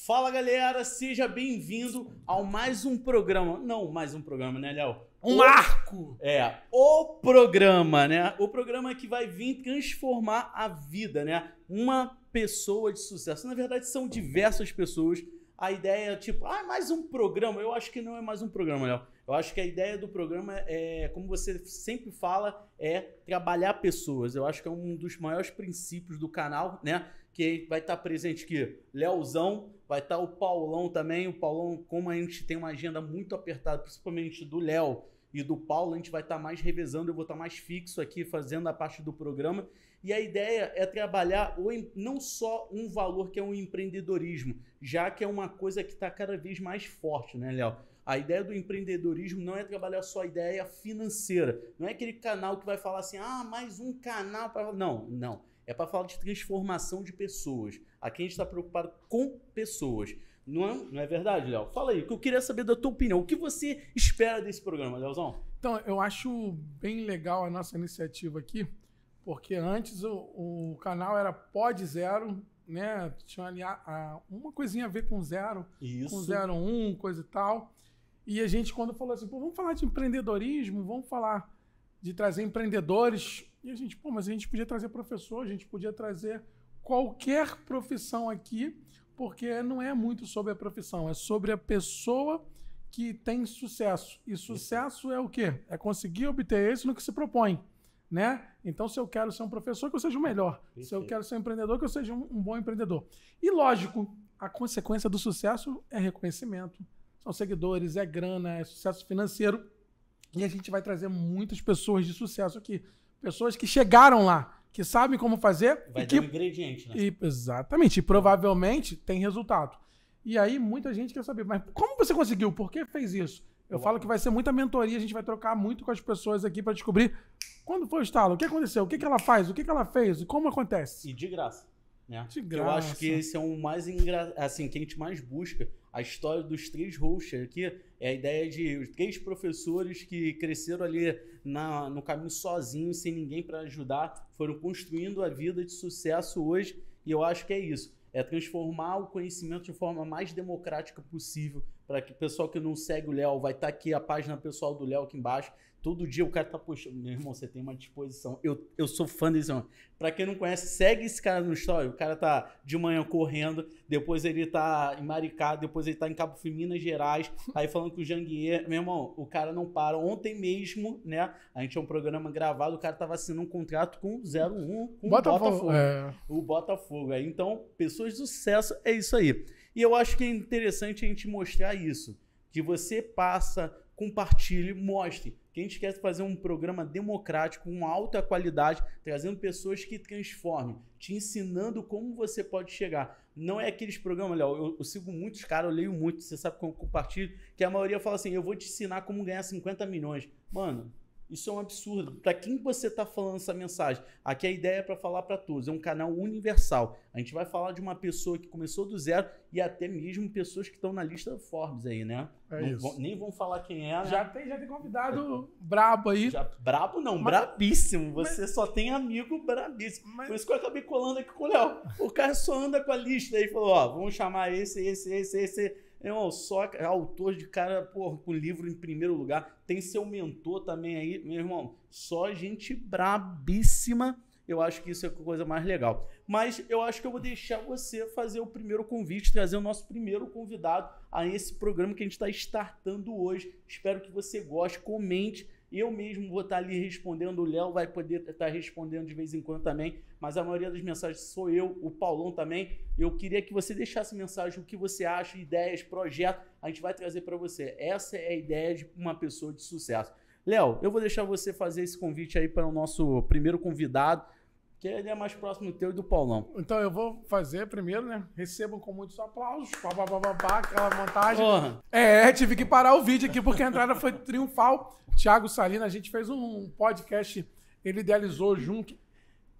Fala galera, seja bem-vindo ao mais um programa. Não, mais um programa, né, Léo? Um marco! O programa, né? O programa que vai vir transformar a vida, né? Uma pessoa de sucesso. Na verdade, são diversas pessoas. A ideia é tipo, mais um programa. Eu acho que não é mais um programa, Léo. Eu acho que a ideia do programa é, como você sempre fala, é trabalhar pessoas. Eu acho que é um dos maiores princípios do canal, né? Que vai estar presente aqui, Leozão, vai estar o Paulão também. O Paulão, como a gente tem uma agenda muito apertada, principalmente do Léo e do Paulo, a gente vai estar mais revezando, eu vou estar mais fixo aqui, fazendo a parte do programa. E a ideia é trabalhar não só um valor que é o empreendedorismo, já que é uma coisa que está cada vez mais forte, né, Léo? A ideia do empreendedorismo não é trabalhar só a ideia financeira. Não é aquele canal que vai falar assim, mais um canal para... Não. É para falar de transformação de pessoas. Aqui a gente está preocupado com pessoas. Não é verdade, Léo? Fala aí, que eu queria saber da tua opinião. O que você espera desse programa, Léozão? Então, eu acho bem legal a nossa iniciativa aqui, porque antes o canal era Pod Zero, né? Tinha ali uma coisinha a ver com zero, Isso. com 01, coisa e tal. E a gente, quando falou assim, vamos falar de empreendedorismo, vamos falar de trazer empreendedores. E a gente, mas a gente podia trazer professor, a gente podia trazer qualquer profissão aqui, porque não é muito sobre a profissão, é sobre a pessoa que tem sucesso. E sucesso é o quê? É conseguir obter isso no que se propõe, né? Então, se eu quero ser um professor, que eu seja o melhor. Perfeito. Se eu quero ser um empreendedor, que eu seja um bom empreendedor. E, lógico, a consequência do sucesso é reconhecimento, são seguidores, é grana, é sucesso financeiro. E a gente vai trazer muitas pessoas de sucesso aqui. Pessoas que chegaram lá, que sabem como fazer. Vai ter um ingrediente, né? Exatamente. E provavelmente tem resultado. E aí muita gente quer saber, mas como você conseguiu? Por que fez isso? Eu falo que vai ser muita mentoria, a gente vai trocar muito com as pessoas aqui para descobrir quando foi o estalo, o que aconteceu, o que ela faz, o que ela fez e como acontece. E de graça. Né? De graça. Eu acho que esse é o mais assim, que a gente mais busca. A história dos 3 hosts aqui é a ideia de 3 professores que cresceram ali no caminho sozinhos, sem ninguém para ajudar, foram construindo a vida de sucesso hoje. E eu acho que é isso. É transformar o conhecimento de forma mais democrática possível, para que o pessoal que não segue o Léo, vai estar aqui a página pessoal do Léo aqui embaixo. Todo dia o cara tá postando. Meu irmão, você tem uma disposição. Eu sou fã desse homem. Pra quem não conhece, segue esse cara no story. O cara tá de manhã correndo, depois ele tá em Maricá, depois ele tá em Cabo Frio, Minas Gerais, aí falando com o Janguier. Meu irmão, o cara não para. Ontem mesmo, né? A gente é um programa gravado, o cara tava assinando um contrato com 01, com o Botafogo. O Botafogo. Aí, então, pessoas de sucesso, é isso aí. E eu acho que é interessante a gente mostrar isso. Que você passa, compartilhe, mostre. Que a gente quer fazer um programa democrático, com alta qualidade, trazendo pessoas que transformem, te ensinando como você pode chegar. Não é aqueles programas, Léo, eu sigo muitos caras, eu leio muito, você sabe como eu compartilho, que a maioria fala assim, eu vou te ensinar como ganhar 50 milhões. Mano, isso é um absurdo. Para quem você está falando essa mensagem? Aqui a ideia é para falar para todos. É um canal universal. A gente vai falar de uma pessoa que começou do zero e até mesmo pessoas que estão na lista Forbes aí, né? Nem vão falar quem é. Né? Já tem convidado brabo aí. Brabo não, brabíssimo. Você só tem amigo brabíssimo. Por isso que eu acabei colando aqui com o Léo. O cara só anda com a lista aí. Falou, vamos chamar esse. Meu irmão, só autor de cara, com livro em primeiro lugar. Tem seu mentor também aí, meu irmão. Só gente brabíssima. Eu acho que isso é a coisa mais legal. Mas eu acho que eu vou deixar você fazer o primeiro convite, trazer o nosso primeiro convidado a esse programa que a gente está startando hoje. Espero que você goste, comente. Eu mesmo vou estar ali respondendo, o Léo vai poder estar respondendo de vez em quando também, mas a maioria das mensagens sou eu, o Paulão também. Eu queria que você deixasse mensagem, o que você acha, ideias, projetos, a gente vai trazer para você. Essa é a ideia de uma pessoa de sucesso. Léo, eu vou deixar você fazer esse convite aí para o nosso primeiro convidado, que ele é mais próximo do teu e do Paulão. Então eu vou fazer primeiro, né? Recebam com muitos aplausos, aquela montagem. Tive que parar o vídeo aqui porque a entrada foi triunfal. Thiago Salina, a gente fez um podcast, ele idealizou junto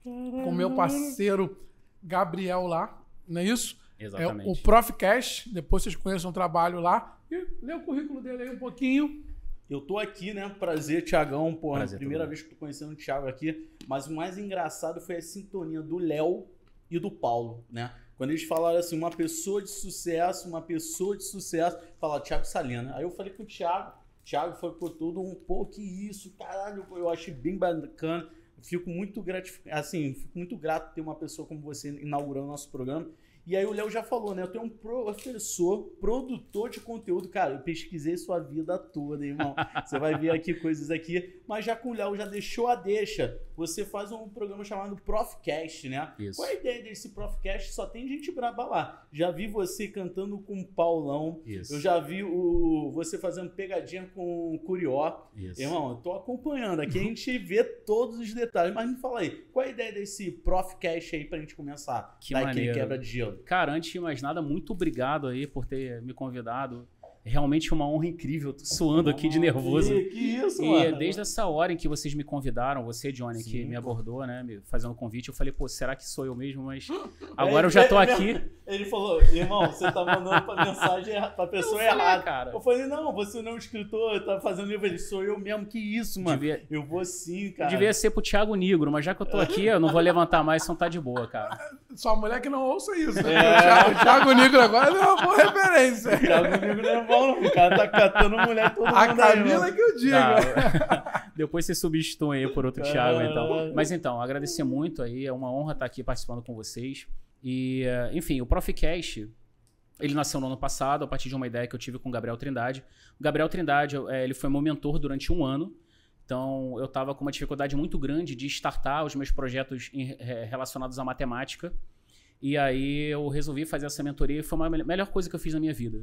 com meu parceiro Gabriel lá, não é isso? Exatamente. É o Profcast, depois vocês conheçam o trabalho lá. E lê o currículo dele aí um pouquinho. Eu tô aqui, né? Prazer, Thiagão. Porra, Prazer, primeira vez que tô conhecendo o Thiago aqui. Mas o mais engraçado foi a sintonia do Léo e do Paulo, né? Quando eles falaram assim, uma pessoa de sucesso, fala Thiago Salina. Aí eu falei com o Thiago foi por tudo pô, que isso, caralho, eu achei bem bacana. Fico muito grato ter uma pessoa como você inaugurando o nosso programa. E aí o Léo já falou, né? Eu tenho um professor, produtor de conteúdo. Cara, eu pesquisei sua vida toda, irmão. Você vai ver aqui coisas aqui. Mas já com o Léo já deixou a deixa. Você faz um programa chamado Profcast, né? Isso. Qual é a ideia desse Profcast? Só tem gente braba lá. Já vi você cantando com o Paulão. Isso. Eu já vi você fazendo pegadinha com o Curió. Isso. Irmão, eu tô acompanhando. Aqui a gente vê todos os detalhes. Mas me fala aí, qual é a ideia desse Profcast aí pra gente começar? Que Daquele maneiro. quebra de gelo. Cara, antes de mais nada, muito obrigado aí por ter me convidado. Realmente uma honra incrível. Tô suando aqui de nervoso. Que isso, e mano? desde essa hora em que vocês me convidaram, você, Johnny, Sim, que me pô. abordou, né, fazendo o convite, eu falei, pô, será que sou eu mesmo? Mas agora eu já tô aqui. Ele falou, irmão, você tá mandando pra mensagem pra pessoa Eu falei, errada. cara. Eu falei, não, você não é um escritor, tá fazendo livro. Ele, sou eu mesmo, que isso, mano. Eu vou sim, cara. Devia ser pro Thiago Negro, mas já que eu tô aqui, eu não vou levantar mais, então tá de boa, cara. Sua mulher que não ouça isso, né? O Thiago Negro agora é uma boa referência. Thiago Negro não é bom, não. O cara tá catando mulher todo mundo A aí, Camila mano. que eu digo. Tá. Depois você substitui aí por outro Thiago, então. Mas então, agradecer muito aí, é uma honra estar aqui participando com vocês. E, enfim, o Profcast, ele nasceu no ano passado, a partir de uma ideia que eu tive com o Gabriel Trindade. O Gabriel Trindade, ele foi meu mentor durante 1 ano. Então, eu estava com uma dificuldade muito grande de startar os meus projetos relacionados à matemática. E aí eu resolvi fazer essa mentoria e foi a melhor coisa que eu fiz na minha vida.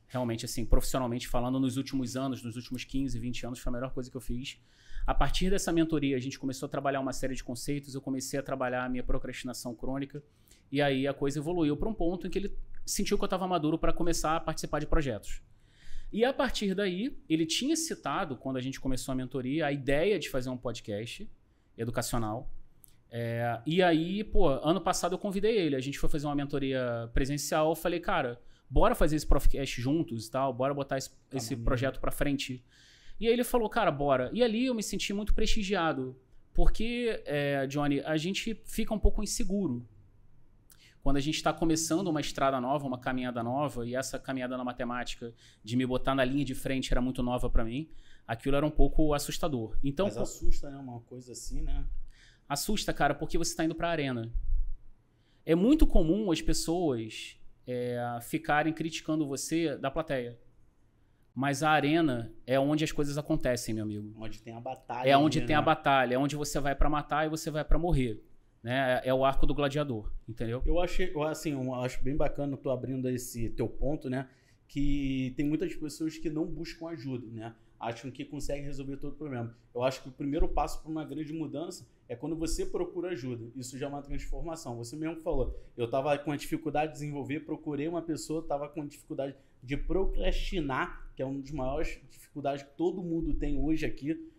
Realmente, assim, profissionalmente falando, nos últimos anos, nos últimos 15, 20 anos, foi a melhor coisa que eu fiz. A partir dessa mentoria, a gente começou a trabalhar uma série de conceitos, eu comecei a trabalhar a minha procrastinação crônica, e aí a coisa evoluiu para um ponto em que ele sentiu que eu estava maduro para começar a participar de projetos. E a partir daí, ele tinha citado, quando a gente começou a mentoria, a ideia de fazer um podcast educacional. E aí, pô, ano passado eu convidei ele, a gente foi fazer uma mentoria presencial, eu falei, cara, bora fazer esse Profcast juntos e tal, bora botar esse projeto pra frente. E aí ele falou, cara, bora. E ali eu me senti muito prestigiado, porque, Johnny, a gente fica um pouco inseguro. Quando a gente está começando uma estrada nova, uma caminhada nova, e essa caminhada na matemática, de me botar na linha de frente, era muito nova para mim, aquilo era um pouco assustador. Então, mas assusta, né? Uma coisa assim, né? Assusta, cara, porque você está indo para a arena. É muito comum as pessoas ficarem criticando você da plateia. Mas a arena é onde as coisas acontecem, meu amigo. Onde tem a batalha. É onde tem a batalha, é onde você vai para matar e você vai para morrer. Né? É o arco do gladiador, entendeu? Eu acho bem bacana tu abrindo esse teu ponto, né? Que tem muitas pessoas que não buscam ajuda, né? Acham que conseguem resolver todo o problema. Eu acho que o primeiro passo para uma grande mudança é quando você procura ajuda. Isso já é uma transformação. Você mesmo falou, eu estava com a dificuldade de desenvolver, procurei uma pessoa, estava com dificuldade de procrastinar, que é uma das maiores dificuldades que todo mundo tem hoje aqui,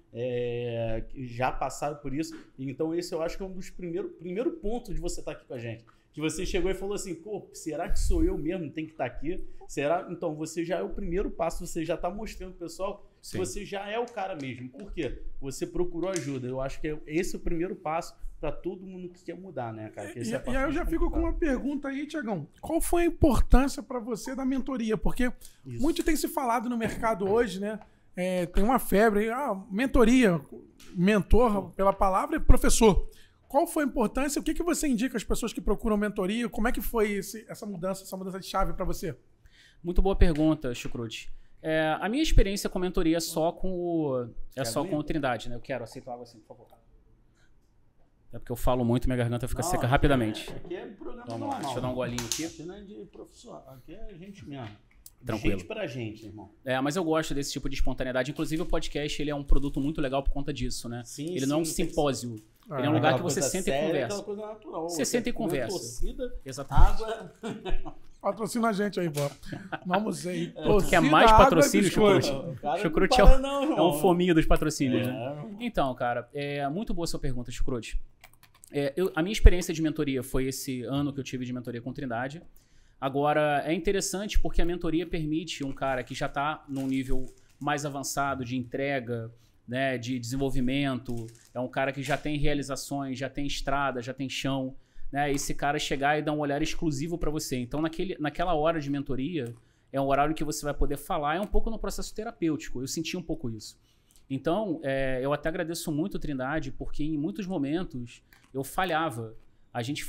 já passaram por isso. Então esse eu acho que é um dos primeiro ponto de você estar aqui com a gente. Que você chegou e falou assim, pô, será que sou eu mesmo que tem que estar aqui? Será? Então você já é o primeiro passo, você já está mostrando pro pessoal que você já é o cara mesmo. Por quê? Você procurou ajuda. Eu acho que esse é o primeiro passo para todo mundo que quer mudar, né, cara? E aí eu já fico com uma pergunta aí, Tiagão. Qual foi a importância para você da mentoria? Porque muito tem se falado no mercado hoje, né? Tem uma febre, mentoria, mentor, pela palavra, é professor. Qual foi a importância? O que você indica às pessoas que procuram mentoria? Como é que foi essa mudança de chave para você? Muito boa pergunta, Chucrute. A minha experiência com mentoria é só com o Trindade, né? Eu quero, aceito água assim, por favor. É porque eu falo muito, minha garganta fica seca rapidamente. Aqui é um programa Vamos lá, normal. deixa eu dar um golinho aqui. Aqui não é de profissional, aqui é a gente mesmo. Tranquilo. Gente pra gente, irmão. Mas eu gosto desse tipo de espontaneidade. Inclusive o podcast, ele é um produto muito legal por conta disso, né? Sim, ele não é um simpósio. Ele é um lugar que você senta e conversa. Coisa natural. Você senta e conversa. Torcida, exatamente. água... Patrocina a gente aí, pô. Vamos aí. Tu quer mais patrocínio, Chucrute? Chucrute é um fominho dos patrocínios, né? Então, cara, é muito boa a sua pergunta, Chucrute. A minha experiência de mentoria foi esse ano que eu tive de mentoria com Trindade. Agora, é interessante porque a mentoria permite um cara que já está num nível mais avançado de entrega, né, de desenvolvimento, é um cara que já tem realizações, já tem estrada, já tem chão, né, esse cara chegar e dar um olhar exclusivo para você. Então, naquela hora de mentoria, é um horário que você vai poder falar, é um pouco no processo terapêutico. Eu senti um pouco isso. Então, eu até agradeço muito, Trindade, porque em muitos momentos eu falhava. A gente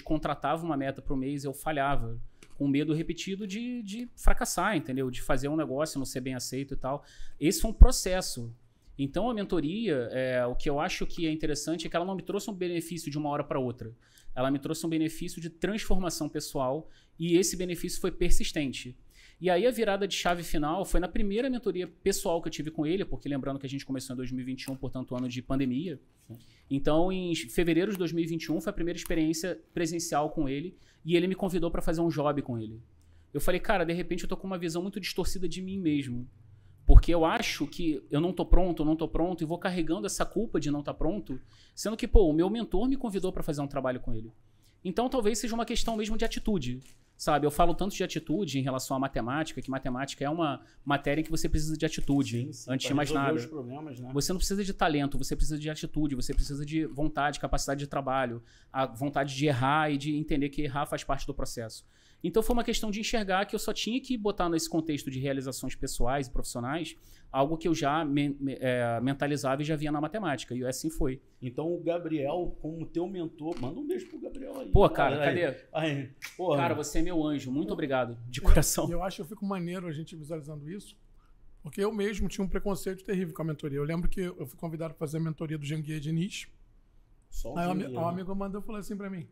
contratava uma meta para o mês, eu falhava. Com medo repetido de fracassar, entendeu? De fazer um negócio, não ser bem aceito e tal. Esse foi um processo. Então, a mentoria, o que eu acho que é interessante é que ela não me trouxe um benefício de uma hora para outra. Ela me trouxe um benefício de transformação pessoal e esse benefício foi persistente. E aí a virada de chave final foi na primeira mentoria pessoal que eu tive com ele, porque lembrando que a gente começou em 2021, portanto, ano de pandemia. Então, em fevereiro de 2021, foi a primeira experiência presencial com ele e ele me convidou para fazer um job com ele. Eu falei, cara, de repente eu tô com uma visão muito distorcida de mim mesmo. Porque eu acho que eu não tô pronto, e vou carregando essa culpa de não estar pronto, sendo que, o meu mentor me convidou para fazer um trabalho com ele. Então, talvez seja uma questão mesmo de atitude, sabe? Eu falo tanto de atitude em relação à matemática, que matemática é uma matéria em que você precisa de atitude, antes de mais nada. Os problemas, né? Você não precisa de talento, você precisa de atitude, você precisa de vontade, capacidade de trabalho, a vontade de errar e de entender que errar faz parte do processo. Então foi uma questão de enxergar que eu só tinha que botar nesse contexto de realizações pessoais e profissionais algo que eu já mentalizava e já via na matemática. E assim foi. Então o Gabriel, como teu mentor, manda um beijo pro Gabriel aí. Pô, cara, cadê? Aí. Cara, você é meu anjo. Muito obrigado, de coração. Eu acho que eu fico maneiro a gente visualizando isso, porque eu mesmo tinha um preconceito terrível com a mentoria. Eu lembro que eu fui convidado para fazer a mentoria do Jean Guia Diniz. Aí um amigo mandou e falou assim para mim,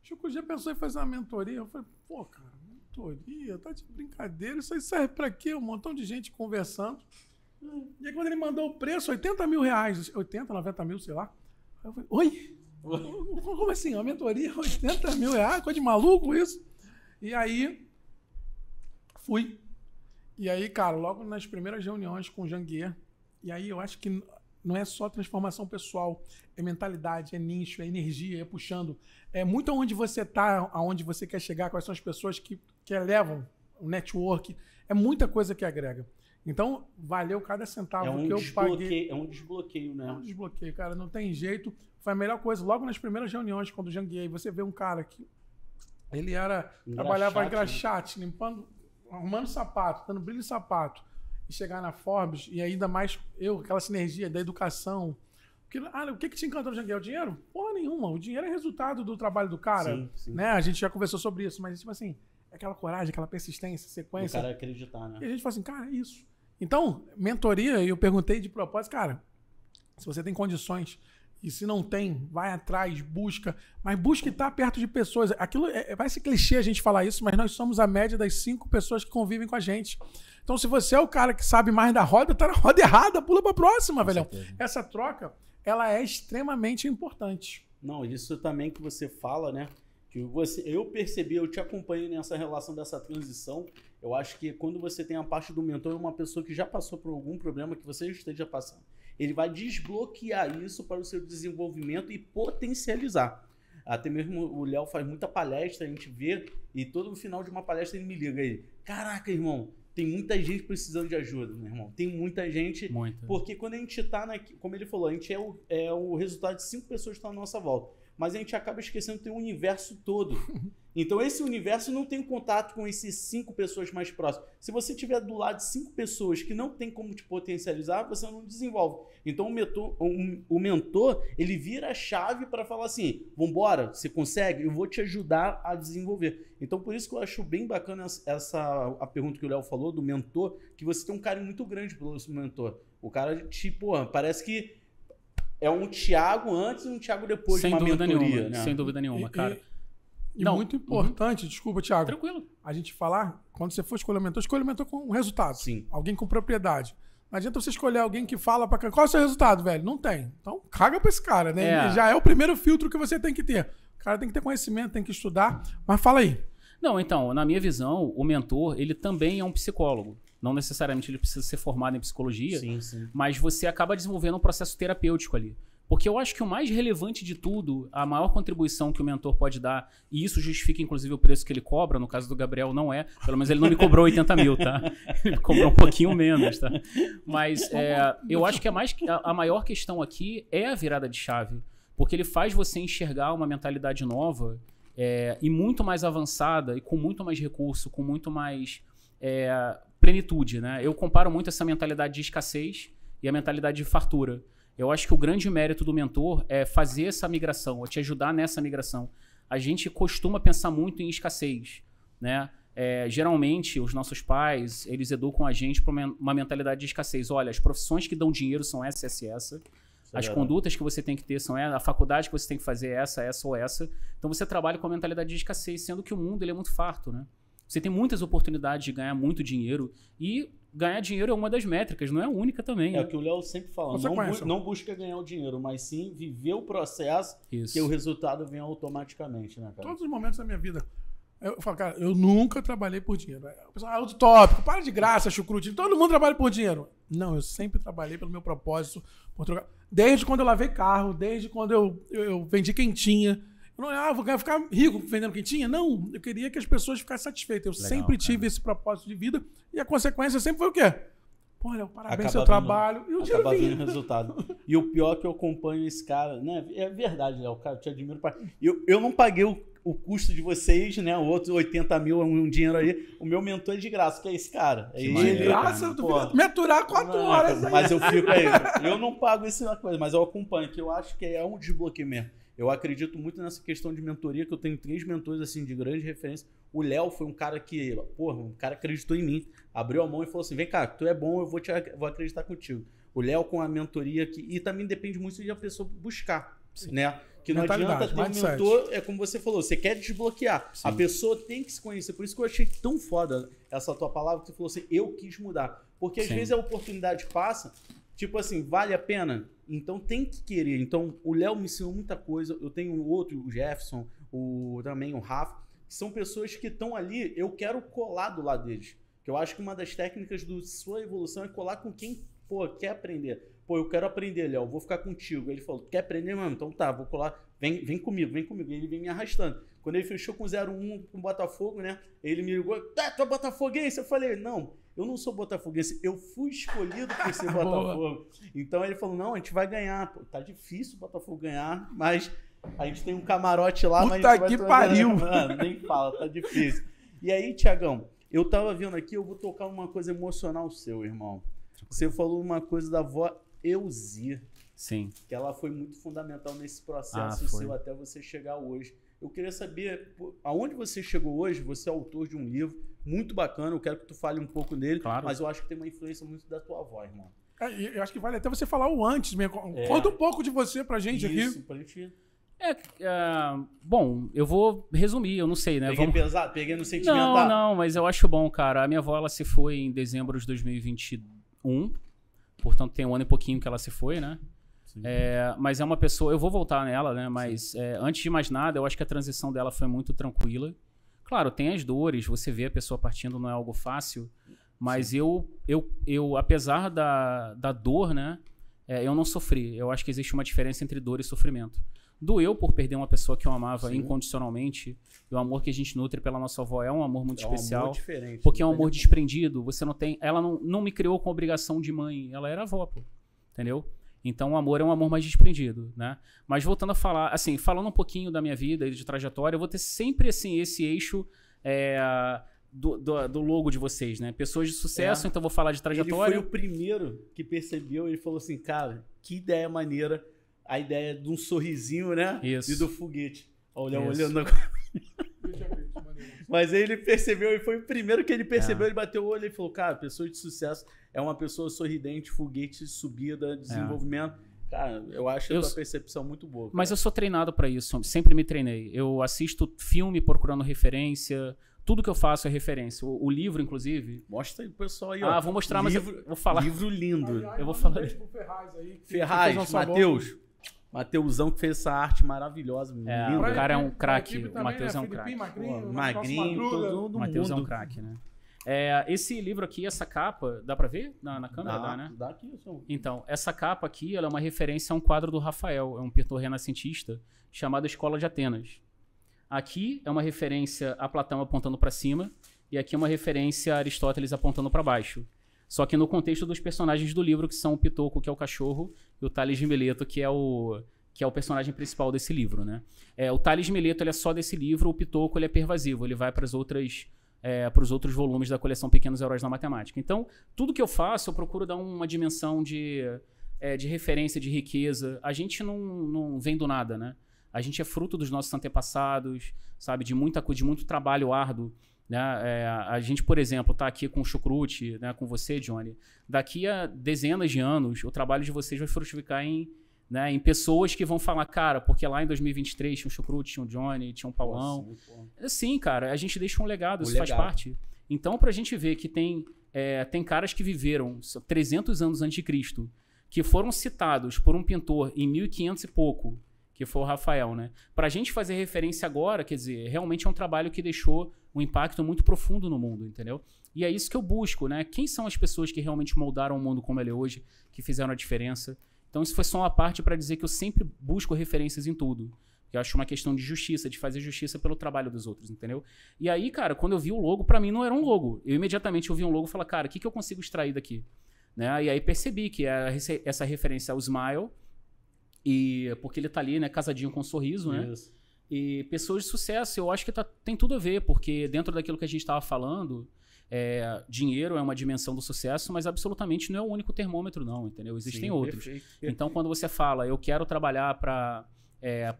Chico, já pensou em fazer uma mentoria? Eu falei, pô, cara, mentoria? Tá de brincadeira? Isso aí serve pra quê? Um montão de gente conversando. E aí quando ele mandou o preço, 80 mil reais, 80, 90 mil, sei lá. Aí eu falei, oi? Como assim? Uma mentoria, 80 mil reais? Coisa de maluco isso? E aí, fui. E aí, cara, logo nas primeiras reuniões com o Jean Guia, e aí eu acho que não é só transformação pessoal, é mentalidade, é nicho, é energia, é puxando. É muito onde você está, aonde você quer chegar, quais são as pessoas que elevam o network. É muita coisa que agrega. Então, valeu cada centavo que eu paguei. É um desbloqueio, né? É um desbloqueio, cara. Não tem jeito. Foi a melhor coisa. Logo nas primeiras reuniões, quando o Jean Guia, você vê um cara que ele trabalhava em engraxate, né? Limpando, arrumando sapato, dando brilho em sapato. E chegar na Forbes, e ainda mais aquela sinergia da educação. Porque, o que te encantou no Jean Guia? O dinheiro? Porra nenhuma. O dinheiro é resultado do trabalho do cara. Sim, sim. Né? A gente já conversou sobre isso, mas tipo assim, aquela coragem, aquela persistência, sequência. O cara acreditar, né? E a gente fala assim, cara, é isso. Então, mentoria, eu perguntei de propósito, cara, se você tem condições, e se não tem, vai atrás, busca, mas busca estar perto de pessoas. Aquilo vai ser clichê a gente falar isso, mas nós somos a média das 5 pessoas que convivem com a gente. Então, se você é o cara que sabe mais da roda, tá na roda errada, pula pra próxima, velhão. Essa troca, ela é extremamente importante. Não, isso também que você fala, né? Que eu percebi, eu te acompanho nessa relação dessa transição. Eu acho que quando você tem a parte do mentor, é uma pessoa que já passou por algum problema que você esteja passando. Ele vai desbloquear isso para o seu desenvolvimento e potencializar. Até mesmo o Léo faz muita palestra, a gente vê, e todo final de uma palestra ele me liga aí. Caraca, irmão, tem muita gente precisando de ajuda, meu irmão. Tem muita gente. Muita. Porque quando a gente tá, como ele falou, a gente é o resultado de 5 pessoas que estão à nossa volta. Mas a gente acaba esquecendo que tem o universo todo. Então esse universo não tem contato com esses 5 pessoas mais próximas. Se você estiver do lado de 5 pessoas que não tem como te potencializar, você não desenvolve. Então o mentor, ele vira a chave para falar assim, vambora, você consegue? Eu vou te ajudar a desenvolver. Então por isso que eu acho bem bacana a pergunta que o Léo falou do mentor, que você tem um carinho muito grande pelo seu mentor. O cara, parece que é um Thiago antes e um Thiago depois de uma mentoria. Né? Sem dúvida nenhuma, cara. E muito importante, desculpa, Thiago. Tranquilo. A gente falar, quando você for escolher o mentor com um resultado. Sim. Alguém com propriedade. Não adianta você escolher alguém que fala pra... Qual é o seu resultado, velho? Não tem. Então, caga pra esse cara, né? Já é o primeiro filtro que você tem que ter. O cara tem que ter conhecimento, tem que estudar. Mas fala aí. Não, então, na minha visão, o mentor, ele também é um psicólogo. Não necessariamente ele precisa ser formado em psicologia, sim. Mas você acaba desenvolvendo um processo terapêutico ali. Porque eu acho que o mais relevante de tudo, a maior contribuição que o mentor pode dar, e isso justifica inclusive o preço que ele cobra, no caso do Gabriel não é, pelo menos ele não me cobrou 80 mil, tá? Ele cobrou um pouquinho menos, tá? Mas eu acho que a maior questão aqui é a virada de chave. Porque ele faz você enxergar uma mentalidade nova e muito mais avançada e com muito mais recurso, com muito mais plenitude, né? Eu comparo muito essa mentalidade de escassez e a mentalidade de fartura. Eu acho que o grande mérito do mentor é fazer essa migração, é te ajudar nessa migração. A gente costuma pensar muito em escassez, né? Geralmente, os nossos pais, eles educam a gente para uma mentalidade de escassez. Olha, as profissões que dão dinheiro são essa. As condutas que você tem que ter são a faculdade que você tem que fazer essa ou essa. Então, você trabalha com a mentalidade de escassez, sendo que o mundo ele é muito farto, né? Você tem muitas oportunidades de ganhar muito dinheiro e ganhar dinheiro é uma das métricas, não é a única também. É o que o Léo sempre fala, não busca ganhar o dinheiro, mas sim viver o processo que o resultado vem automaticamente, né, cara? Todos os momentos da minha vida. Eu falo, cara, eu nunca trabalhei por dinheiro. O pessoal, outro tópico, para de graça, chucrute. Todo mundo trabalha por dinheiro. Não, eu sempre trabalhei pelo meu propósito. Por trocar. Desde quando eu lavei carro, desde quando eu vendi quentinha. Eu não, vou ficar rico vendendo quentinha? Não, eu queria que as pessoas ficassem satisfeitas. Eu sempre tive esse propósito de vida e a consequência sempre foi o quê? Pô, Léo, parabéns pelo seu trabalho. E o dinheiro vindo o resultado. E o pior é que eu acompanho esse cara, né? É verdade, Léo, cara, eu te admiro. Eu não paguei o custo de vocês, né? O outro 80 mil, um dinheiro aí. O meu mentor é de graça, que é esse cara. De graça? Tu me aturar 4 horas aí. Mas eu fico aí. Eu não pago essa coisa, mas eu acompanho, que eu acho que é um desbloqueio mesmo. Eu acredito muito nessa questão de mentoria, que eu tenho 3 mentores assim de grande referência. O Léo foi um cara que, um cara acreditou em mim, abriu a mão e falou assim: vem cá, tu é bom, eu vou acreditar contigo. O Léo com a mentoria e também depende muito de a pessoa buscar, né? Que não adianta ter um mentor, é como você falou, você quer desbloquear. Sim. A pessoa tem que se conhecer. Por isso que eu achei tão foda essa tua palavra, que você falou assim: eu quis mudar. Porque às vezes a oportunidade passa, tipo assim, vale a pena? Então tem que querer. Então o Léo me ensinou muita coisa. Eu tenho outro, o Jefferson, também o Rafa, que são pessoas que estão ali, eu quero colar do lado deles. Que eu acho que uma das técnicas da sua evolução é colar com quem, quer aprender. Eu quero aprender, Léo, vou ficar contigo. Ele falou, quer aprender, mano? Então tá, vou colar, vem comigo. E ele vem me arrastando. Quando ele fechou com 0-1 com o Botafogo, né? Ele me ligou, tu é botafoguense? Eu falei, não, eu não sou botafoguense, eu fui escolhido por ser Botafogo. Então ele falou, não, a gente vai ganhar. Tá difícil o Botafogo ganhar, mas a gente tem um camarote lá, mas a gente que pariu! Mano, nem fala, tá difícil. E aí, Tiagão, eu tava vendo aqui, eu vou tocar uma coisa emocional seu, irmão. Você falou uma coisa da avó Elzir. Sim. Que ela foi muito fundamental nesse processo seu até você chegar hoje. Eu queria saber aonde você chegou hoje. Você é autor de um livro muito bacana. Eu quero que tu fale um pouco dele, claro. Mas eu acho que tem uma influência muito da tua avó, irmão. Eu acho que vale até você falar o antes mesmo. Conta um pouco de você pra gente aqui. Isso, pra gente... Bom, eu vou resumir, eu não sei, né? Peguei pesado, peguei no sentimental. Não, mas eu acho bom, cara. A minha avó, ela se foi em dezembro de 2021. Portanto, tem um ano e pouquinho que ela se foi, né? Mas é uma pessoa... Eu vou voltar nela, né? Mas antes de mais nada, eu acho que a transição dela foi muito tranquila. Claro, tem as dores. Você vê a pessoa partindo, não é algo fácil. Mas eu apesar da dor, né? Eu não sofri. Eu acho que existe uma diferença entre dor e sofrimento. Doeu por perder uma pessoa que eu amava incondicionalmente. E o amor que a gente nutre pela nossa avó é um amor muito especial. Um amor diferente. Porque é um amor desprendido. Você não tem... Ela não me criou com obrigação de mãe. Ela era avó, pô. Entendeu? Então o amor é um amor mais desprendido, né? Mas voltando a falar... Assim, falando um pouquinho da minha vida e de trajetória, eu vou ter sempre, assim, esse eixo do logo de vocês, né? Pessoas de sucesso, então vou falar de trajetória. Ele foi o primeiro que percebeu. Ele falou assim, cara, que ideia maneira. A ideia de um sorrisinho, né? Isso. E do foguete. Olhando agora. Mas aí ele percebeu, e foi o primeiro que ele percebeu, ele bateu o olho e falou, cara, pessoa de sucesso é uma pessoa sorridente, foguete, subida, desenvolvimento. Cara, eu acho a tua percepção muito boa. Cara. Mas eu sou treinado pra isso, sempre me treinei. Eu assisto filme procurando referência, tudo que eu faço é referência. O livro, inclusive... Mostra aí pro pessoal aí, ó. Vou mostrar, mas eu vou falar. Livro lindo. Eu vou falar. Ferraz, Matheus. Mateusão que fez essa arte maravilhosa. O cara é um craque. O Matheus é um craque. Magrinho, todo mundo. O Matheus é um craque, né? Esse livro aqui, essa capa, dá pra ver na câmera? Dá, né? Dá aqui. Então, essa capa aqui, ela é uma referência a um quadro do Rafael. É um pintor renascentista chamado Escola de Atenas. Aqui é uma referência a Platão apontando pra cima e aqui é uma referência a Aristóteles apontando pra baixo. Só que no contexto dos personagens do livro, que são o Pitoco, que é o cachorro, e o Tales de Mileto, que é o que é o personagem principal desse livro, né? O Tales Mileto ele é só desse livro, o Pitoco ele é pervasivo, ele vai para os outros volumes da coleção Pequenos Heróis na Matemática. Então, tudo que eu faço, eu procuro dar uma dimensão de referência, de riqueza. A gente não vem do nada, né? A gente é fruto dos nossos antepassados, sabe? De muito trabalho árduo. Né? A gente, por exemplo, está aqui com o Chucrute, né? Com você, Johnny. Daqui a dezenas de anos, o trabalho de vocês vai frutificar em pessoas que vão falar, cara, porque lá em 2023 tinha um Chucrute, tinha um Johnny, tinha um Paulão. Sim, cara, a gente deixa um legado, isso faz parte. Então, pra gente ver que tem caras que viveram 300 anos antes de Cristo, que foram citados por um pintor em 1500 e pouco, que foi o Rafael, né? Pra gente fazer referência agora, quer dizer, realmente é um trabalho que deixou um impacto muito profundo no mundo, entendeu? E é isso que eu busco, né? Quem são as pessoas que realmente moldaram o mundo como ele é hoje, que fizeram a diferença? Então isso foi só uma parte para dizer que eu sempre busco referências em tudo. Eu acho uma questão de justiça, de fazer justiça pelo trabalho dos outros, entendeu? E aí, cara, quando eu vi o logo, para mim não era um logo. Eu imediatamente vi um logo e falei, cara, o que eu consigo extrair daqui? Né? E aí percebi que essa referência ao Smile, porque ele tá ali, né, casadinho com um sorriso, né? Isso. E pessoas de sucesso, eu acho que tem tudo a ver, porque dentro daquilo que a gente estava falando, dinheiro é uma dimensão do sucesso, mas absolutamente não é o único termômetro, não, entendeu? Existem outros. Perfeito. Então, quando você fala, eu quero trabalhar para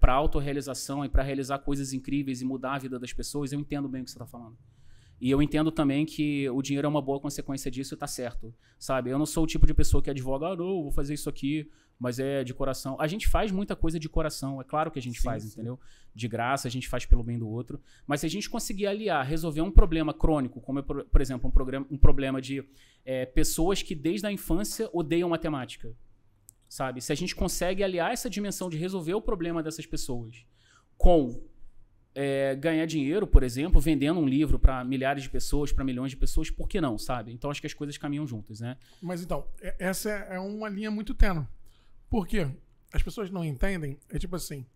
autorrealização e para realizar coisas incríveis e mudar a vida das pessoas, eu entendo bem o que você está falando. E eu entendo também que o dinheiro é uma boa consequência disso e tá certo, sabe? Eu não sou o tipo de pessoa que advoga, não, vou fazer isso aqui, mas é de coração. A gente faz muita coisa de coração, é claro que a gente faz, entendeu? De graça, a gente faz pelo bem do outro. Mas se a gente conseguir aliar, resolver um problema crônico, como, por exemplo, um problema de pessoas que desde a infância odeiam matemática, sabe? Se a gente consegue aliar essa dimensão de resolver o problema dessas pessoas com ganhar dinheiro, por exemplo, vendendo um livro para milhares de pessoas, para milhões de pessoas, por que não, sabe? Então acho que as coisas caminham juntas, né? Mas então, essa é uma linha muito tênue. Por quê? As pessoas não entendem, é tipo assim,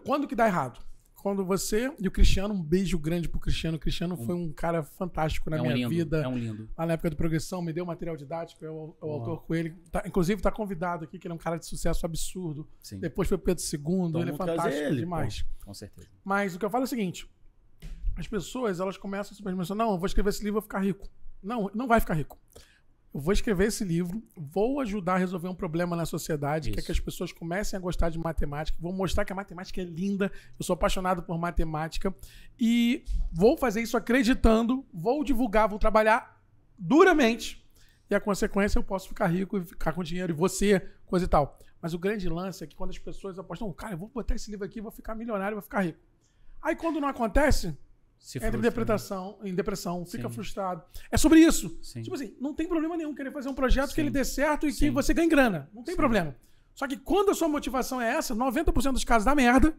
quando que dá errado? Quando você e o Cristiano, um beijo grande pro Cristiano. O Cristiano foi um cara fantástico na minha vida. É um lindo. Lá na época do Progressão, me deu material didático, eu autor com ele. Inclusive tá convidado aqui, que ele é um cara de sucesso absurdo. Sim. Depois foi Pedro II, ele é fantástico demais. Pô. Com certeza. Mas o que eu falo é o seguinte, as pessoas, elas começam a se pensar, não, eu vou escrever esse livro e vou ficar rico. Não, não vai ficar rico. Eu vou escrever esse livro, vou ajudar a resolver um problema na sociedade, que é que as pessoas comecem a gostar de matemática, vou mostrar que a matemática é linda, eu sou apaixonado por matemática, e vou fazer isso acreditando, vou divulgar, vou trabalhar duramente, e a consequência eu posso ficar rico e ficar com dinheiro, e você, coisa e tal. Mas o grande lance é que quando as pessoas apostam, cara, eu vou botar esse livro aqui, vou ficar milionário, vou ficar rico. Aí quando não acontece... entra em depressão, fica frustrado. É sobre isso. Sim. Tipo assim, não tem problema nenhum querer fazer um projeto que ele dê certo e que você ganhe grana. Não tem problema. Só que quando a sua motivação é essa, 90% dos casos dá merda,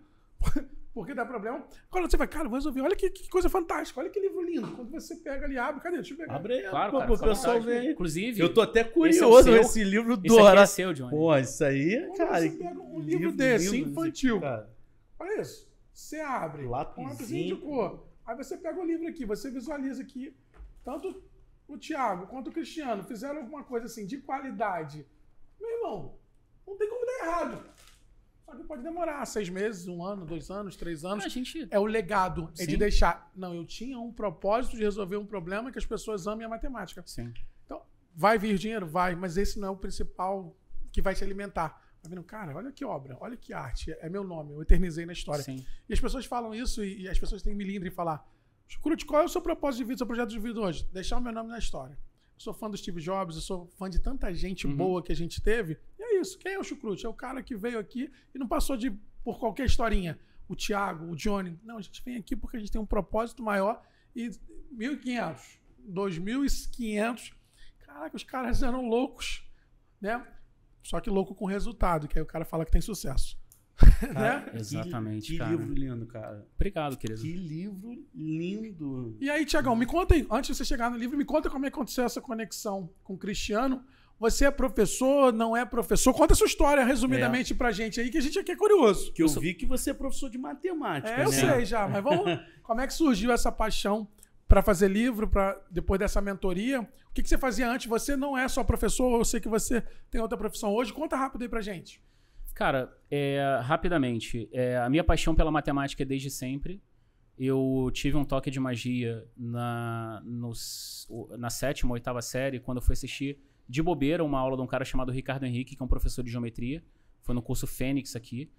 porque dá problema. Quando você vai, cara, vou resolver. Olha que coisa fantástica, olha que livro lindo. Quando você pega ali, abre, cadê? Deixa eu pegar. Abre aí, claro, o pessoal vê. Inclusive, eu tô até curioso esse livro do Horácio. Esse é seu, Johnny. Pô, isso aí, quando cara. Você pega um livro desse, infantil. Cara. Olha isso. Você abre. Lápisinho de cor. Aí você pega o livro aqui, você visualiza que tanto o Thiago quanto o Cristiano fizeram alguma coisa assim de qualidade. Meu irmão, não tem como dar errado. Só que pode demorar 6 meses, 1 ano, 2 anos, 3 anos. É o legado, é de deixar. Não, eu tinha um propósito de resolver um problema que as pessoas amem a matemática. Sim. Então, vai vir dinheiro? Vai, mas esse não é o principal que vai te alimentar. Tá vendo? Cara, olha que obra, olha que arte. É meu nome, eu eternizei na história. Sim. E as pessoas falam isso e as pessoas têm milindre em falar. Chucrute, qual é o seu propósito de vida, seu projeto de vida hoje? Deixar o meu nome na história. Eu sou fã do Steve Jobs, eu sou fã de tanta gente boa que a gente teve. E é isso. Quem é o Chucrute? É o cara que veio aqui e não passou por qualquer historinha. O Thiago, o Johnny. Não, a gente vem aqui porque a gente tem um propósito maior. E 1.500, 2.500. Caraca, os caras eram loucos, né? Só que louco com resultado, que aí o cara fala que tem sucesso. Cara, né? Exatamente, que livro lindo, cara. Obrigado, querido. Que livro lindo. E aí, Thiagão, me conta aí, antes de você chegar no livro, me conta como é que aconteceu essa conexão com o Cristiano. Você é professor, não é professor? Conta a sua história resumidamente pra gente aí, que a gente aqui é curioso. Que eu vi que você é professor de matemática, né? Eu sei já, mas vamos... Como é que surgiu essa paixão para fazer livro, depois dessa mentoria? O que você fazia antes? Você não é só professor, eu sei que você tem outra profissão hoje. Conta rápido aí pra gente. Cara, rapidamente, a minha paixão pela matemática é desde sempre. Eu tive um toque de magia na 7ª, 8ª série, quando eu fui assistir de bobeira uma aula de um cara chamado Ricardo Henrique, que é um professor de geometria. Foi no curso Fênix aqui.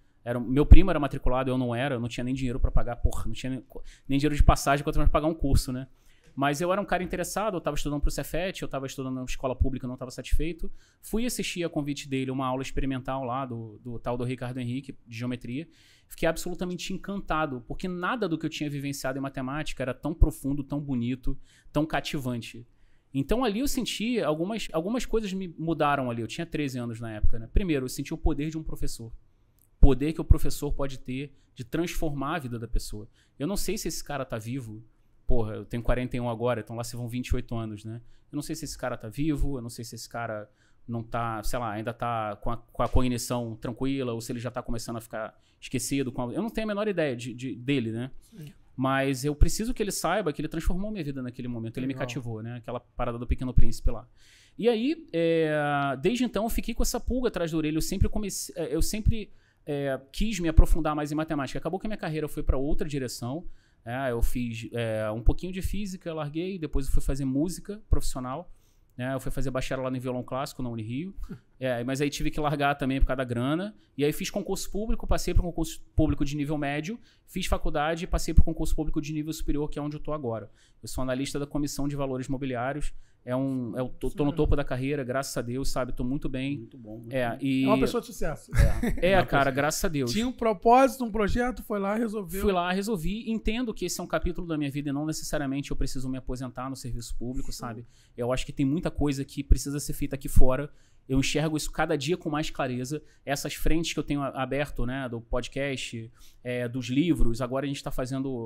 Meu primo era matriculado, eu não tinha nem dinheiro pra pagar, não tinha nem dinheiro de passagem quanto mais pagar um curso, né? Mas eu era um cara interessado, eu estava estudando pro Cefet, eu estava estudando na escola pública, não estava satisfeito. Fui assistir a convite dele uma aula experimental lá do tal do Ricardo Henrique, de geometria. Fiquei absolutamente encantado, porque nada do que eu tinha vivenciado em matemática era tão profundo, tão bonito, tão cativante. Então ali eu senti, algumas coisas me mudaram ali. Eu tinha 13 anos na época, né? Primeiro, eu senti o poder de um professor. O poder que o professor pode ter de transformar a vida da pessoa. Eu não sei se esse cara tá vivo. Porra, eu tenho 41 agora, então lá se vão 28 anos, né? Eu não sei se esse cara tá vivo, eu não sei se esse cara não tá, sei lá, ainda tá com a cognição tranquila, ou se ele já tá começando a ficar esquecido. Eu não tenho a menor ideia dele, né? Sim. Mas eu preciso que ele saiba que ele transformou minha vida naquele momento. Ele me cativou, né? Aquela parada do Pequeno Príncipe lá. E aí, desde então, eu fiquei com essa pulga atrás da orelha. Eu sempre quis me aprofundar mais em matemática. Acabou que a minha carreira foi para outra direção. Eu fiz um pouquinho de física, larguei. Depois eu fui fazer música profissional. Eu fui fazer bacharelado em violão clássico na Unirio. Mas aí tive que largar também por causa da grana. E aí fiz concurso público, passei para concurso público de nível médio. Fiz faculdade e passei para concurso público de nível superior, que é onde eu estou agora. Eu sou analista da Comissão de Valores Mobiliários. Tô no topo da carreira, graças a Deus, sabe? Tô muito bem. Muito bom. É uma pessoa de sucesso. Cara, graças a Deus. Tinha um propósito, um projeto, foi lá, resolveu. Fui lá, resolvi. Entendo que esse é um capítulo da minha vida e não necessariamente eu preciso me aposentar no serviço público, sabe? Eu acho que tem muita coisa que precisa ser feita aqui fora. Eu enxergo isso cada dia com mais clareza. Essas frentes que eu tenho aberto, né, do podcast, dos livros. Agora a gente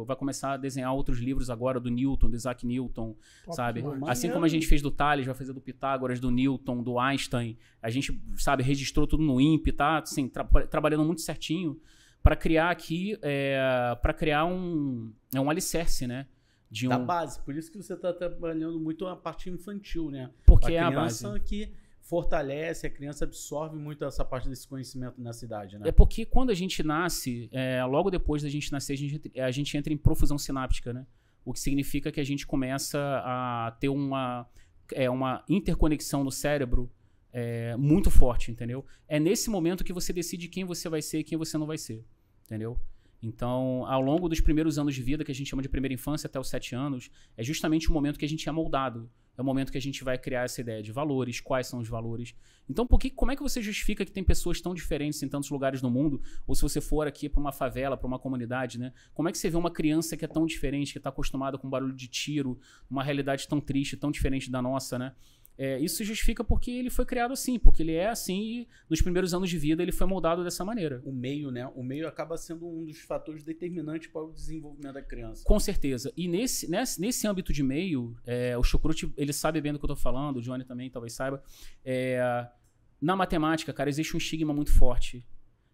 vai começar a desenhar outros livros agora do Newton, do Isaac Newton, sabe? Assim como a gente fez do Tales, vai fazer do Pitágoras, do Newton, do Einstein. A gente, sabe, registrou tudo no INPE, tá? Assim, trabalhando muito certinho para criar aqui, um alicerce, né? Da base. Por isso que você está trabalhando muito a parte infantil, né? Porque a a base que fortalece, a criança absorve muito essa parte desse conhecimento na cidade, né? É porque quando a gente nasce, logo depois da gente nascer, a gente entra em profusão sináptica, né? O que significa que a gente começa a ter uma interconexão no cérebro muito forte, entendeu? É nesse momento que você decide quem você vai ser e quem você não vai ser, entendeu? Então, ao longo dos primeiros anos de vida, que a gente chama de primeira infância até os 7 anos, é justamente o momento que a gente é moldado. É o momento que a gente vai criar essa ideia de valores, quais são os valores. Então, como é que você justifica que tem pessoas tão diferentes em tantos lugares do mundo? Ou se você for aqui para uma favela, para uma comunidade, né? Como é que você vê uma criança que é tão diferente, que está acostumada com barulho de tiro, uma realidade tão triste, tão diferente da nossa, né? Isso se justifica porque ele foi criado assim, porque ele é assim e nos primeiros anos de vida ele foi moldado dessa maneira. O meio, né? O meio acaba sendo um dos fatores determinantes para o desenvolvimento da criança. Com certeza. E nesse âmbito de meio, o Chucrute, ele sabe bem do que eu tô falando, o Johnny também talvez saiba. Na matemática, cara, existe um estigma muito forte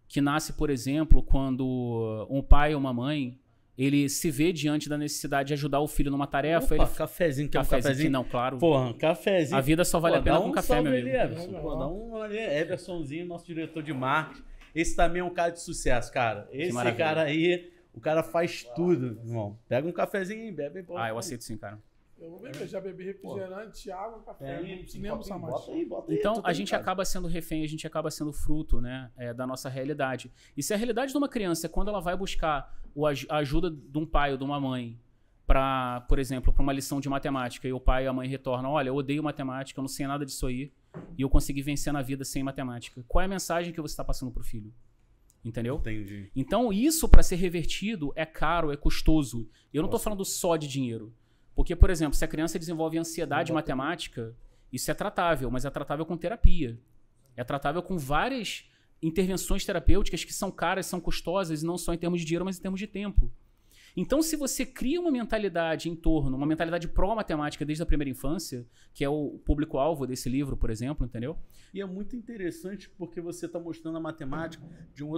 que nasce, por exemplo, quando um pai ou uma mãe ele se vê diante da necessidade de ajudar o filho numa tarefa. Opa, cafezinho, quer um cafezinho? Não, claro. Porra, cafezinho. A vida só vale a pena com café, meu amigo. Dá um ali, Eversonzinho, nosso diretor de marketing. Esse também é um cara de sucesso, cara. Esse cara aí, o cara faz tudo, irmão. Pega um cafezinho e bebe. Eu aceito sim, cara. Eu vou beber, já bebi refrigerante, água, café, não preciso nem almoçar mais. Bota aí, então, a gente acaba sendo refém, a gente acaba sendo fruto, né, da nossa realidade. E se a realidade de uma criança é quando ela vai buscar a ajuda de um pai ou de uma mãe para, por exemplo, para uma lição de matemática, e o pai e a mãe retornam, olha, eu odeio matemática, eu não sei nada disso aí, e eu consegui vencer na vida sem matemática. Qual é a mensagem que você está passando pro filho? Entendeu? Entendi. Então, isso para ser revertido é caro, é custoso. Eu não estou falando só de dinheiro. Porque, por exemplo, se a criança desenvolve ansiedade matemática, isso é tratável, mas é tratável com terapia. É tratável com várias intervenções terapêuticas que são caras, são custosas, e não só em termos de dinheiro, mas em termos de tempo. Então, se você cria uma mentalidade em torno, uma mentalidade pró-matemática desde a primeira infância, que é o público-alvo desse livro, por exemplo, entendeu? E é muito interessante porque você está mostrando a matemática de um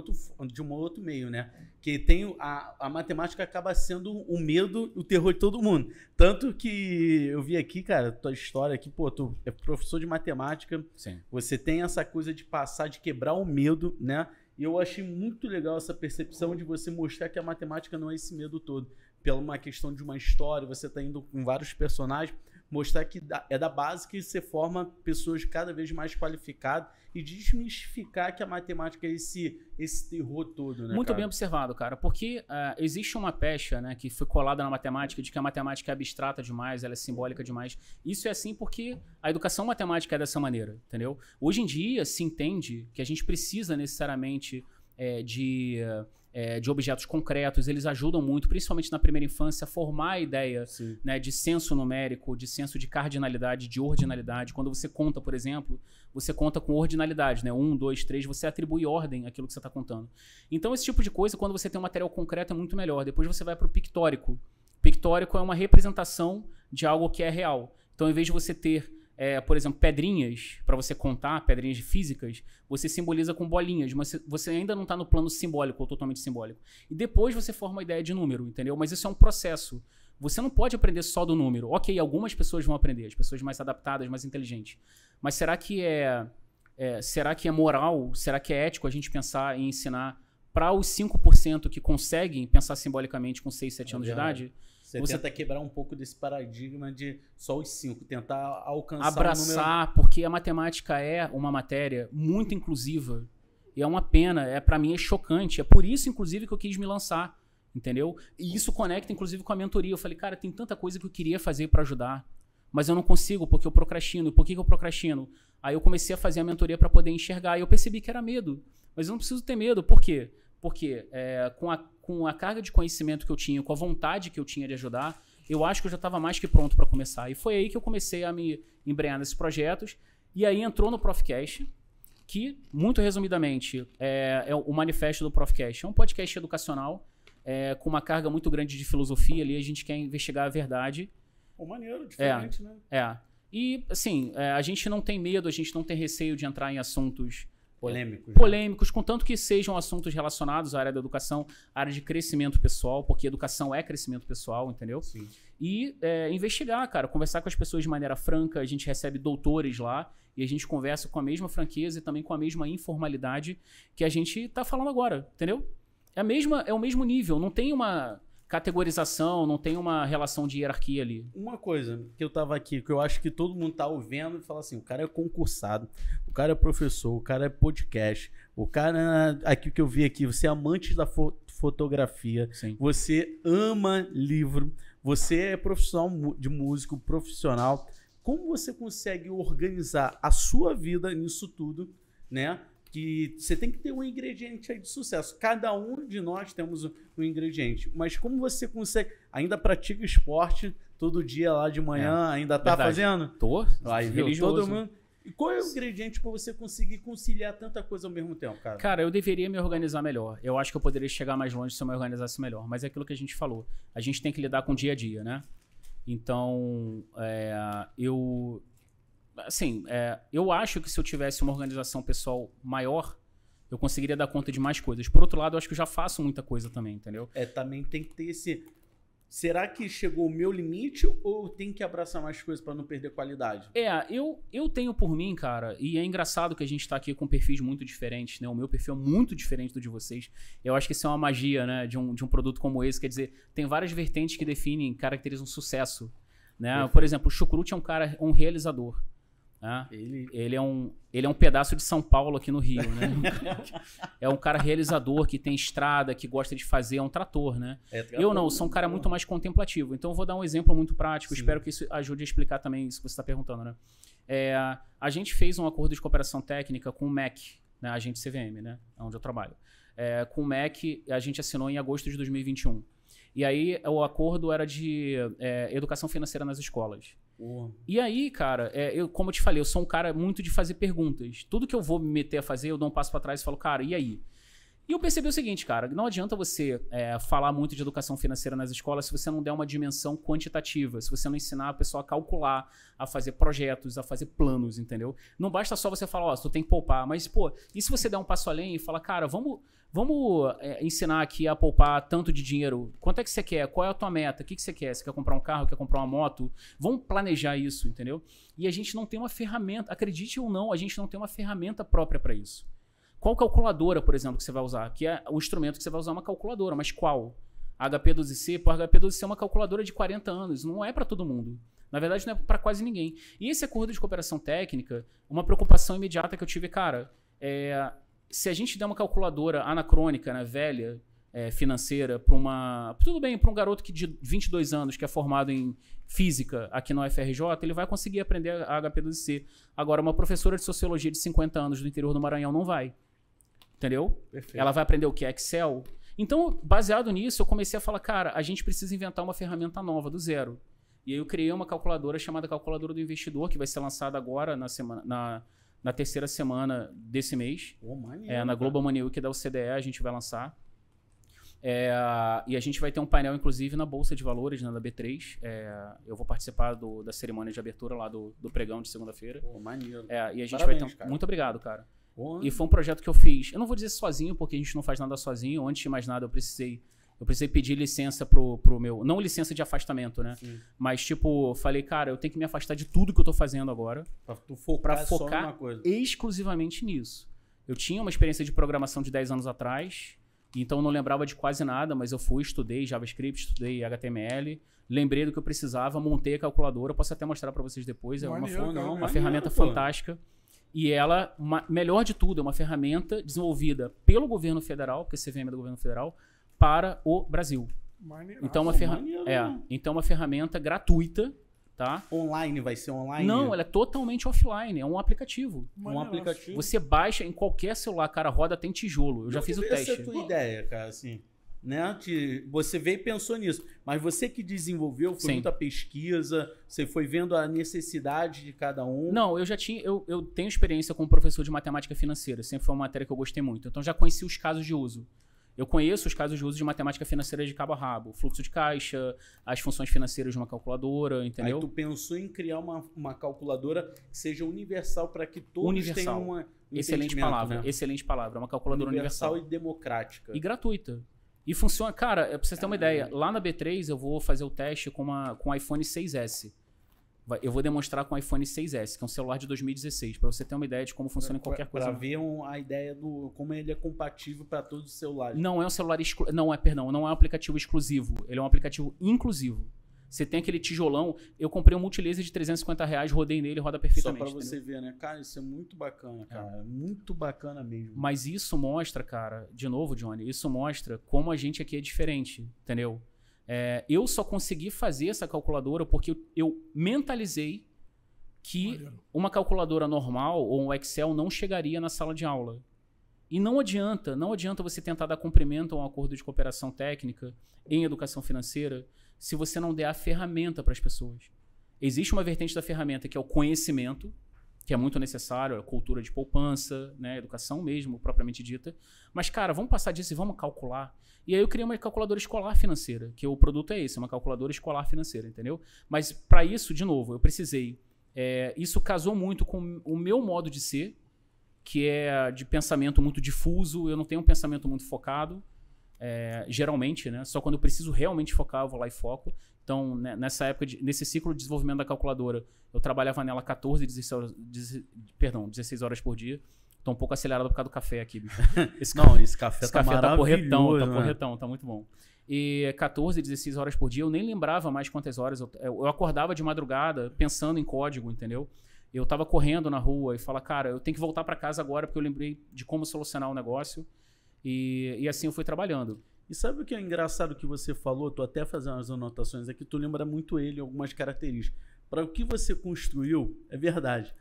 outro meio, né? Que tem a matemática acaba sendo o medo, o terror de todo mundo. Tanto que eu vi aqui, cara, tua história aqui, pô, tu é professor de matemática. Sim. Você tem essa coisa de passar, de quebrar o medo, né? E eu achei muito legal essa percepção de você mostrar que a matemática não é esse medo todo. Pela uma questão de uma história, você está indo com vários personagens, mostrar que é da base que você forma pessoas cada vez mais qualificadas e desmistificar que a matemática é esse terror todo, né, Muito cara? bem observado, cara, porque existe uma pecha, né, que foi colada na matemática de que a matemática é abstrata demais, ela é simbólica demais. Isso é assim porque a educação matemática é dessa maneira, entendeu? Hoje em dia se entende que a gente precisa necessariamente de objetos concretos, eles ajudam muito, principalmente na primeira infância, a formar a ideia, né, de senso numérico, de senso de cardinalidade, de ordinalidade. Quando você conta, por exemplo, você conta com ordinalidade, né? 1, 2, 3, você atribui ordem àquilo que você está contando. Então, esse tipo de coisa, quando você tem um material concreto, é muito melhor. Depois você vai para o pictórico. Pictórico é uma representação de algo que é real. Então, em vez de você ter por exemplo, pedrinhas, para você contar, pedrinhas físicas, você simboliza com bolinhas, mas você ainda não está no plano simbólico ou totalmente simbólico. E depois você forma a ideia de número, entendeu? Mas isso é um processo. Você não pode aprender só do número. Ok, algumas pessoas vão aprender, as pessoas mais adaptadas, mais inteligentes. Mas será que é moral, será que é ético a gente pensar em ensinar para os 5% que conseguem pensar simbolicamente com 6, 7 anos de idade? Você tenta quebrar um pouco desse paradigma de só os 5, tentar alcançar abraçar, o número... porque a matemática é uma matéria muito inclusiva. E é uma pena, para mim é chocante. É por isso, inclusive, que eu quis me lançar, entendeu? E isso conecta, inclusive, com a mentoria. Eu falei, cara, tem tanta coisa que eu queria fazer para ajudar, mas eu não consigo porque eu procrastino. E por que eu procrastino? Aí eu comecei a fazer a mentoria para poder enxergar. E eu percebi que era medo. Mas eu não preciso ter medo. Por quê? Porque com a carga de conhecimento que eu tinha, com a vontade que eu tinha de ajudar, eu acho que eu já estava mais que pronto para começar. E foi aí que eu comecei a me embrenhar nesses projetos. E aí entrou no Profcast, que, muito resumidamente, é o manifesto do Profcast. É um podcast educacional com uma carga muito grande de filosofia. Ali a gente quer investigar a verdade. Maneiro, diferente, né? E, assim, a gente não tem medo, a gente não tem receio de entrar em assuntos... polêmicos, contanto que sejam assuntos relacionados à área da educação, à área de crescimento pessoal, porque educação é crescimento pessoal, entendeu? Sim. E investigar, cara, conversar com as pessoas de maneira franca, a gente recebe doutores lá e a gente conversa com a mesma franqueza e também com a mesma informalidade que a gente tá falando agora, entendeu? É o mesmo nível, não tem uma categorização, não tem uma relação de hierarquia ali. Uma coisa que eu tava aqui, que eu acho que todo mundo tá ouvindo e fala assim, o cara é concursado, o cara é professor, o cara é podcast, o cara, aqui que eu vi aqui, você é amante da fotografia, Sim. Você ama livro, você é profissional de músico, profissional. Como você consegue organizar a sua vida nisso tudo, né? Que você tem que ter um ingrediente aí de sucesso. Cada um de nós temos um ingrediente. Mas como você consegue... Ainda pratica esporte todo dia lá de manhã? Ainda tá fazendo? Tô. Aí, viu? Todo mundo... E qual é o ingrediente para você conseguir conciliar tanta coisa ao mesmo tempo, cara? Cara, eu deveria me organizar melhor. Eu acho que eu poderia chegar mais longe se eu me organizasse melhor. Mas é aquilo que a gente falou. A gente tem que lidar com o dia a dia, né? Então, eu acho que se eu tivesse uma organização pessoal maior, eu conseguiria dar conta de mais coisas. Por outro lado, eu acho que eu já faço muita coisa também, entendeu? Também tem que ter esse... Será que chegou o meu limite ou tem que abraçar mais coisas para não perder qualidade? Eu tenho por mim, cara, e é engraçado que a gente tá aqui com perfis muito diferentes, né? O meu perfil é muito diferente do de vocês. Eu acho que isso é uma magia, né? De um produto como esse. Quer dizer, tem várias vertentes que definem, caracterizam sucesso, né? Perfeito. Por exemplo, o Chucrute é um realizador. Ele é um pedaço de São Paulo aqui no Rio, né? É um cara realizador que tem estrada, que gosta de fazer, é um trator, né? Eu não, sou um cara muito mais contemplativo. Então eu vou dar um exemplo muito prático. Sim. Espero que isso ajude a explicar também isso que você está perguntando, né? A gente fez um acordo de cooperação técnica com o MEC, né? A agente CVM, né? Onde eu trabalho. Com o MEC, a gente assinou em agosto de 2021. E aí o acordo era de educação financeira nas escolas. E aí, cara, como eu te falei, eu sou um cara muito de fazer perguntas. Tudo que eu vou me meter a fazer, eu dou um passo pra trás e falo, cara, e aí? E eu percebi o seguinte, cara, não adianta você falar muito de educação financeira nas escolas se você não der uma dimensão quantitativa, se você não ensinar a pessoa a calcular, a fazer projetos, a fazer planos, entendeu? Não basta só você falar, tu tem que poupar, mas, pô, e se você der um passo além e falar, cara, vamos ensinar aqui a poupar tanto de dinheiro? Quanto é que você quer? Qual é a tua meta? O que você quer? Você quer comprar um carro? Quer comprar uma moto? Vamos planejar isso, entendeu? E a gente não tem uma ferramenta, acredite ou não, a gente não tem uma ferramenta própria para isso. Qual calculadora, por exemplo, que você vai usar? Que é o instrumento que você vai usar uma calculadora, mas qual? A HP12C? Pô, a HP12C é uma calculadora de 40 anos, não é para todo mundo. Na verdade, não é para quase ninguém. E esse acordo de cooperação técnica, uma preocupação imediata que eu tive, cara, se a gente der uma calculadora anacrônica, né, velha, financeira, para uma... Tudo bem, para um garoto de 22 anos que é formado em física aqui no UFRJ, ele vai conseguir aprender a HP12C. Agora, uma professora de sociologia de 50 anos do interior do Maranhão não vai. Entendeu? Perfeito. Ela vai aprender o que? Excel. Então, baseado nisso, eu comecei a falar, cara, a gente precisa inventar uma ferramenta nova, do zero. E aí eu criei uma calculadora chamada Calculadora do Investidor, que vai ser lançada agora na terceira semana desse mês. Pô, maneiro, na Global Money Week da OCDE a gente vai lançar. E a gente vai ter um painel, inclusive, na Bolsa de Valores, né, da B3. Eu vou participar da cerimônia de abertura lá do pregão de segunda-feira. Pô, maneiro. E a gente Parabéns, vai ter... cara. Muito obrigado, cara. Pô. E foi um projeto que eu fiz. Eu não vou dizer sozinho, porque a gente não faz nada sozinho. Antes de mais nada, eu precisei pedir licença pro meu... Não licença de afastamento, né? Sim. Mas, tipo, falei, cara, eu tenho que me afastar de tudo que eu tô fazendo agora. Pra tu focar, Pra só focar numa coisa. exclusivamente nisso. Eu tinha uma experiência de programação de 10 anos atrás, então eu não lembrava de quase nada, mas eu estudei JavaScript, estudei HTML, lembrei do que eu precisava, montei a calculadora, posso até mostrar para vocês depois, é uma ferramenta fantástica. E ela, melhor de tudo, é uma ferramenta desenvolvida pelo governo federal, porque a CVM é do governo federal, para o Brasil. Então, então é uma ferramenta gratuita, tá? Online, vai ser online? Não, ela é totalmente offline, é um aplicativo. Um aplicativo. Você baixa em qualquer celular, cara, roda tem tijolo. Eu já fiz o teste. Essa é a tua ideia, cara, assim, né? Você veio e pensou nisso, mas você que desenvolveu, foi muita pesquisa, você foi vendo a necessidade de cada um. Não, eu tenho experiência como professor de matemática financeira, sempre foi uma matéria que eu gostei muito, então já conheci os casos de uso. Eu conheço os casos de uso de matemática financeira de cabo a rabo, fluxo de caixa, as funções financeiras de uma calculadora, entendeu? Aí tu pensou em criar uma calculadora que seja universal para que todos tenham uma excelente palavra, né? Excelente palavra, uma calculadora universal e democrática. E gratuita. E funciona, cara, pra vocês terem uma ideia, lá na B3 eu vou fazer o teste com o iPhone 6S. Eu vou demonstrar com o iPhone 6S, que é um celular de 2016, para você ter uma ideia de como funciona em qualquer coisa. Para ver a ideia do como ele é compatível para todos os celulares. Não é um celular não é um aplicativo exclusivo, ele é um aplicativo inclusivo. Você tem aquele tijolão, eu comprei um multilaser de R$350, rodei nele e roda perfeitamente. Só para você ver, né? Cara, isso é muito bacana, cara. Muito bacana mesmo. Mas isso mostra, cara, de novo, Johnny, isso mostra como a gente aqui é diferente, entendeu? Eu só consegui fazer essa calculadora porque eu mentalizei que uma calculadora normal ou um Excel não chegaria na sala de aula. E não adianta você tentar dar cumprimento a um acordo de cooperação técnica em educação financeira se você não der a ferramenta para as pessoas. Existe uma vertente da ferramenta que é o conhecimento, que é muito necessário, a cultura de poupança, né, educação mesmo, propriamente dita. Mas, cara, vamos passar disso e vamos calcular. E aí eu criei uma calculadora escolar financeira, que o produto é esse, uma calculadora escolar financeira, entendeu? Mas para isso, de novo, eu precisei... isso casou muito com o meu modo de ser, que é de pensamento muito difuso, eu não tenho um pensamento muito focado, geralmente, né? Só quando eu preciso realmente focar, eu vou lá e foco. Então, né, nessa época, nesse ciclo de desenvolvimento da calculadora, eu trabalhava nela 16 horas por dia. Tô um pouco acelerado por causa do café aqui, bicho. Esse café tá porretão, tá muito bom. E 14, 16 horas por dia, eu nem lembrava mais quantas horas. Eu acordava de madrugada pensando em código, entendeu? Eu tava correndo na rua e falava, cara, eu tenho que voltar para casa agora porque eu lembrei de como solucionar o negócio. E assim eu fui trabalhando. E sabe o que é engraçado que você falou? Tô até fazendo as anotações aqui, tu lembra muito ele, algumas características. Para o que você construiu, é verdade.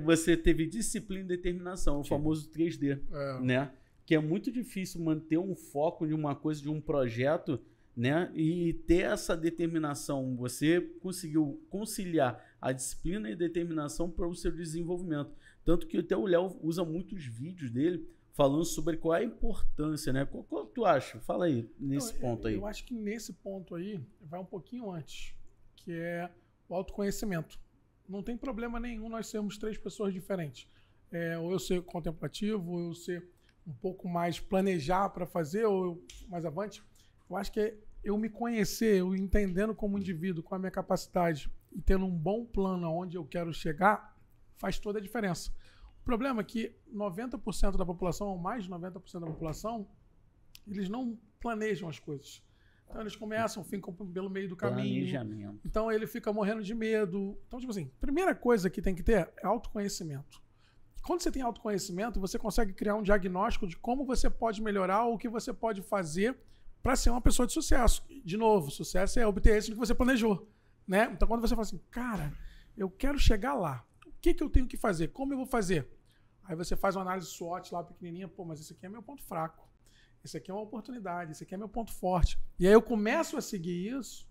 Você teve disciplina e determinação, o famoso 3D, né? Que é muito difícil manter um foco de uma coisa, de um projeto, né? E ter essa determinação. Você conseguiu conciliar a disciplina e a determinação para o seu desenvolvimento. Tanto que até o Léo usa muitos vídeos dele falando sobre qual é a importância, né? Qual tu acha? Fala aí, nesse ponto aí. Eu acho que nesse ponto aí vai um pouquinho antes, que é o autoconhecimento. Não tem problema nenhum nós sermos três pessoas diferentes. Ou eu ser contemplativo, ou eu ser um pouco mais planejar para fazer, ou eu mais avante. Eu acho que eu me conhecer, eu entendendo como indivíduo, com a minha capacidade e tendo um bom plano aonde eu quero chegar, faz toda a diferença. problema é que 90% da população, ou mais de 90% da população, eles não planejam as coisas. Então eles começam, ficam pelo meio do caminho. Planejamento. Então ele fica morrendo de medo. Então, tipo assim, primeira coisa que tem que ter é autoconhecimento. Quando você tem autoconhecimento, você consegue criar um diagnóstico de como você pode melhorar ou o que você pode fazer para ser uma pessoa de sucesso. De novo, sucesso é obter isso que você planejou, né? Então quando você fala assim, cara, eu quero chegar lá. O que eu tenho que fazer? Como eu vou fazer? Aí você faz uma análise SWOT lá pequenininha, pô, mas esse aqui é meu ponto fraco. Esse aqui é uma oportunidade, esse aqui é meu ponto forte. E aí eu começo a seguir isso,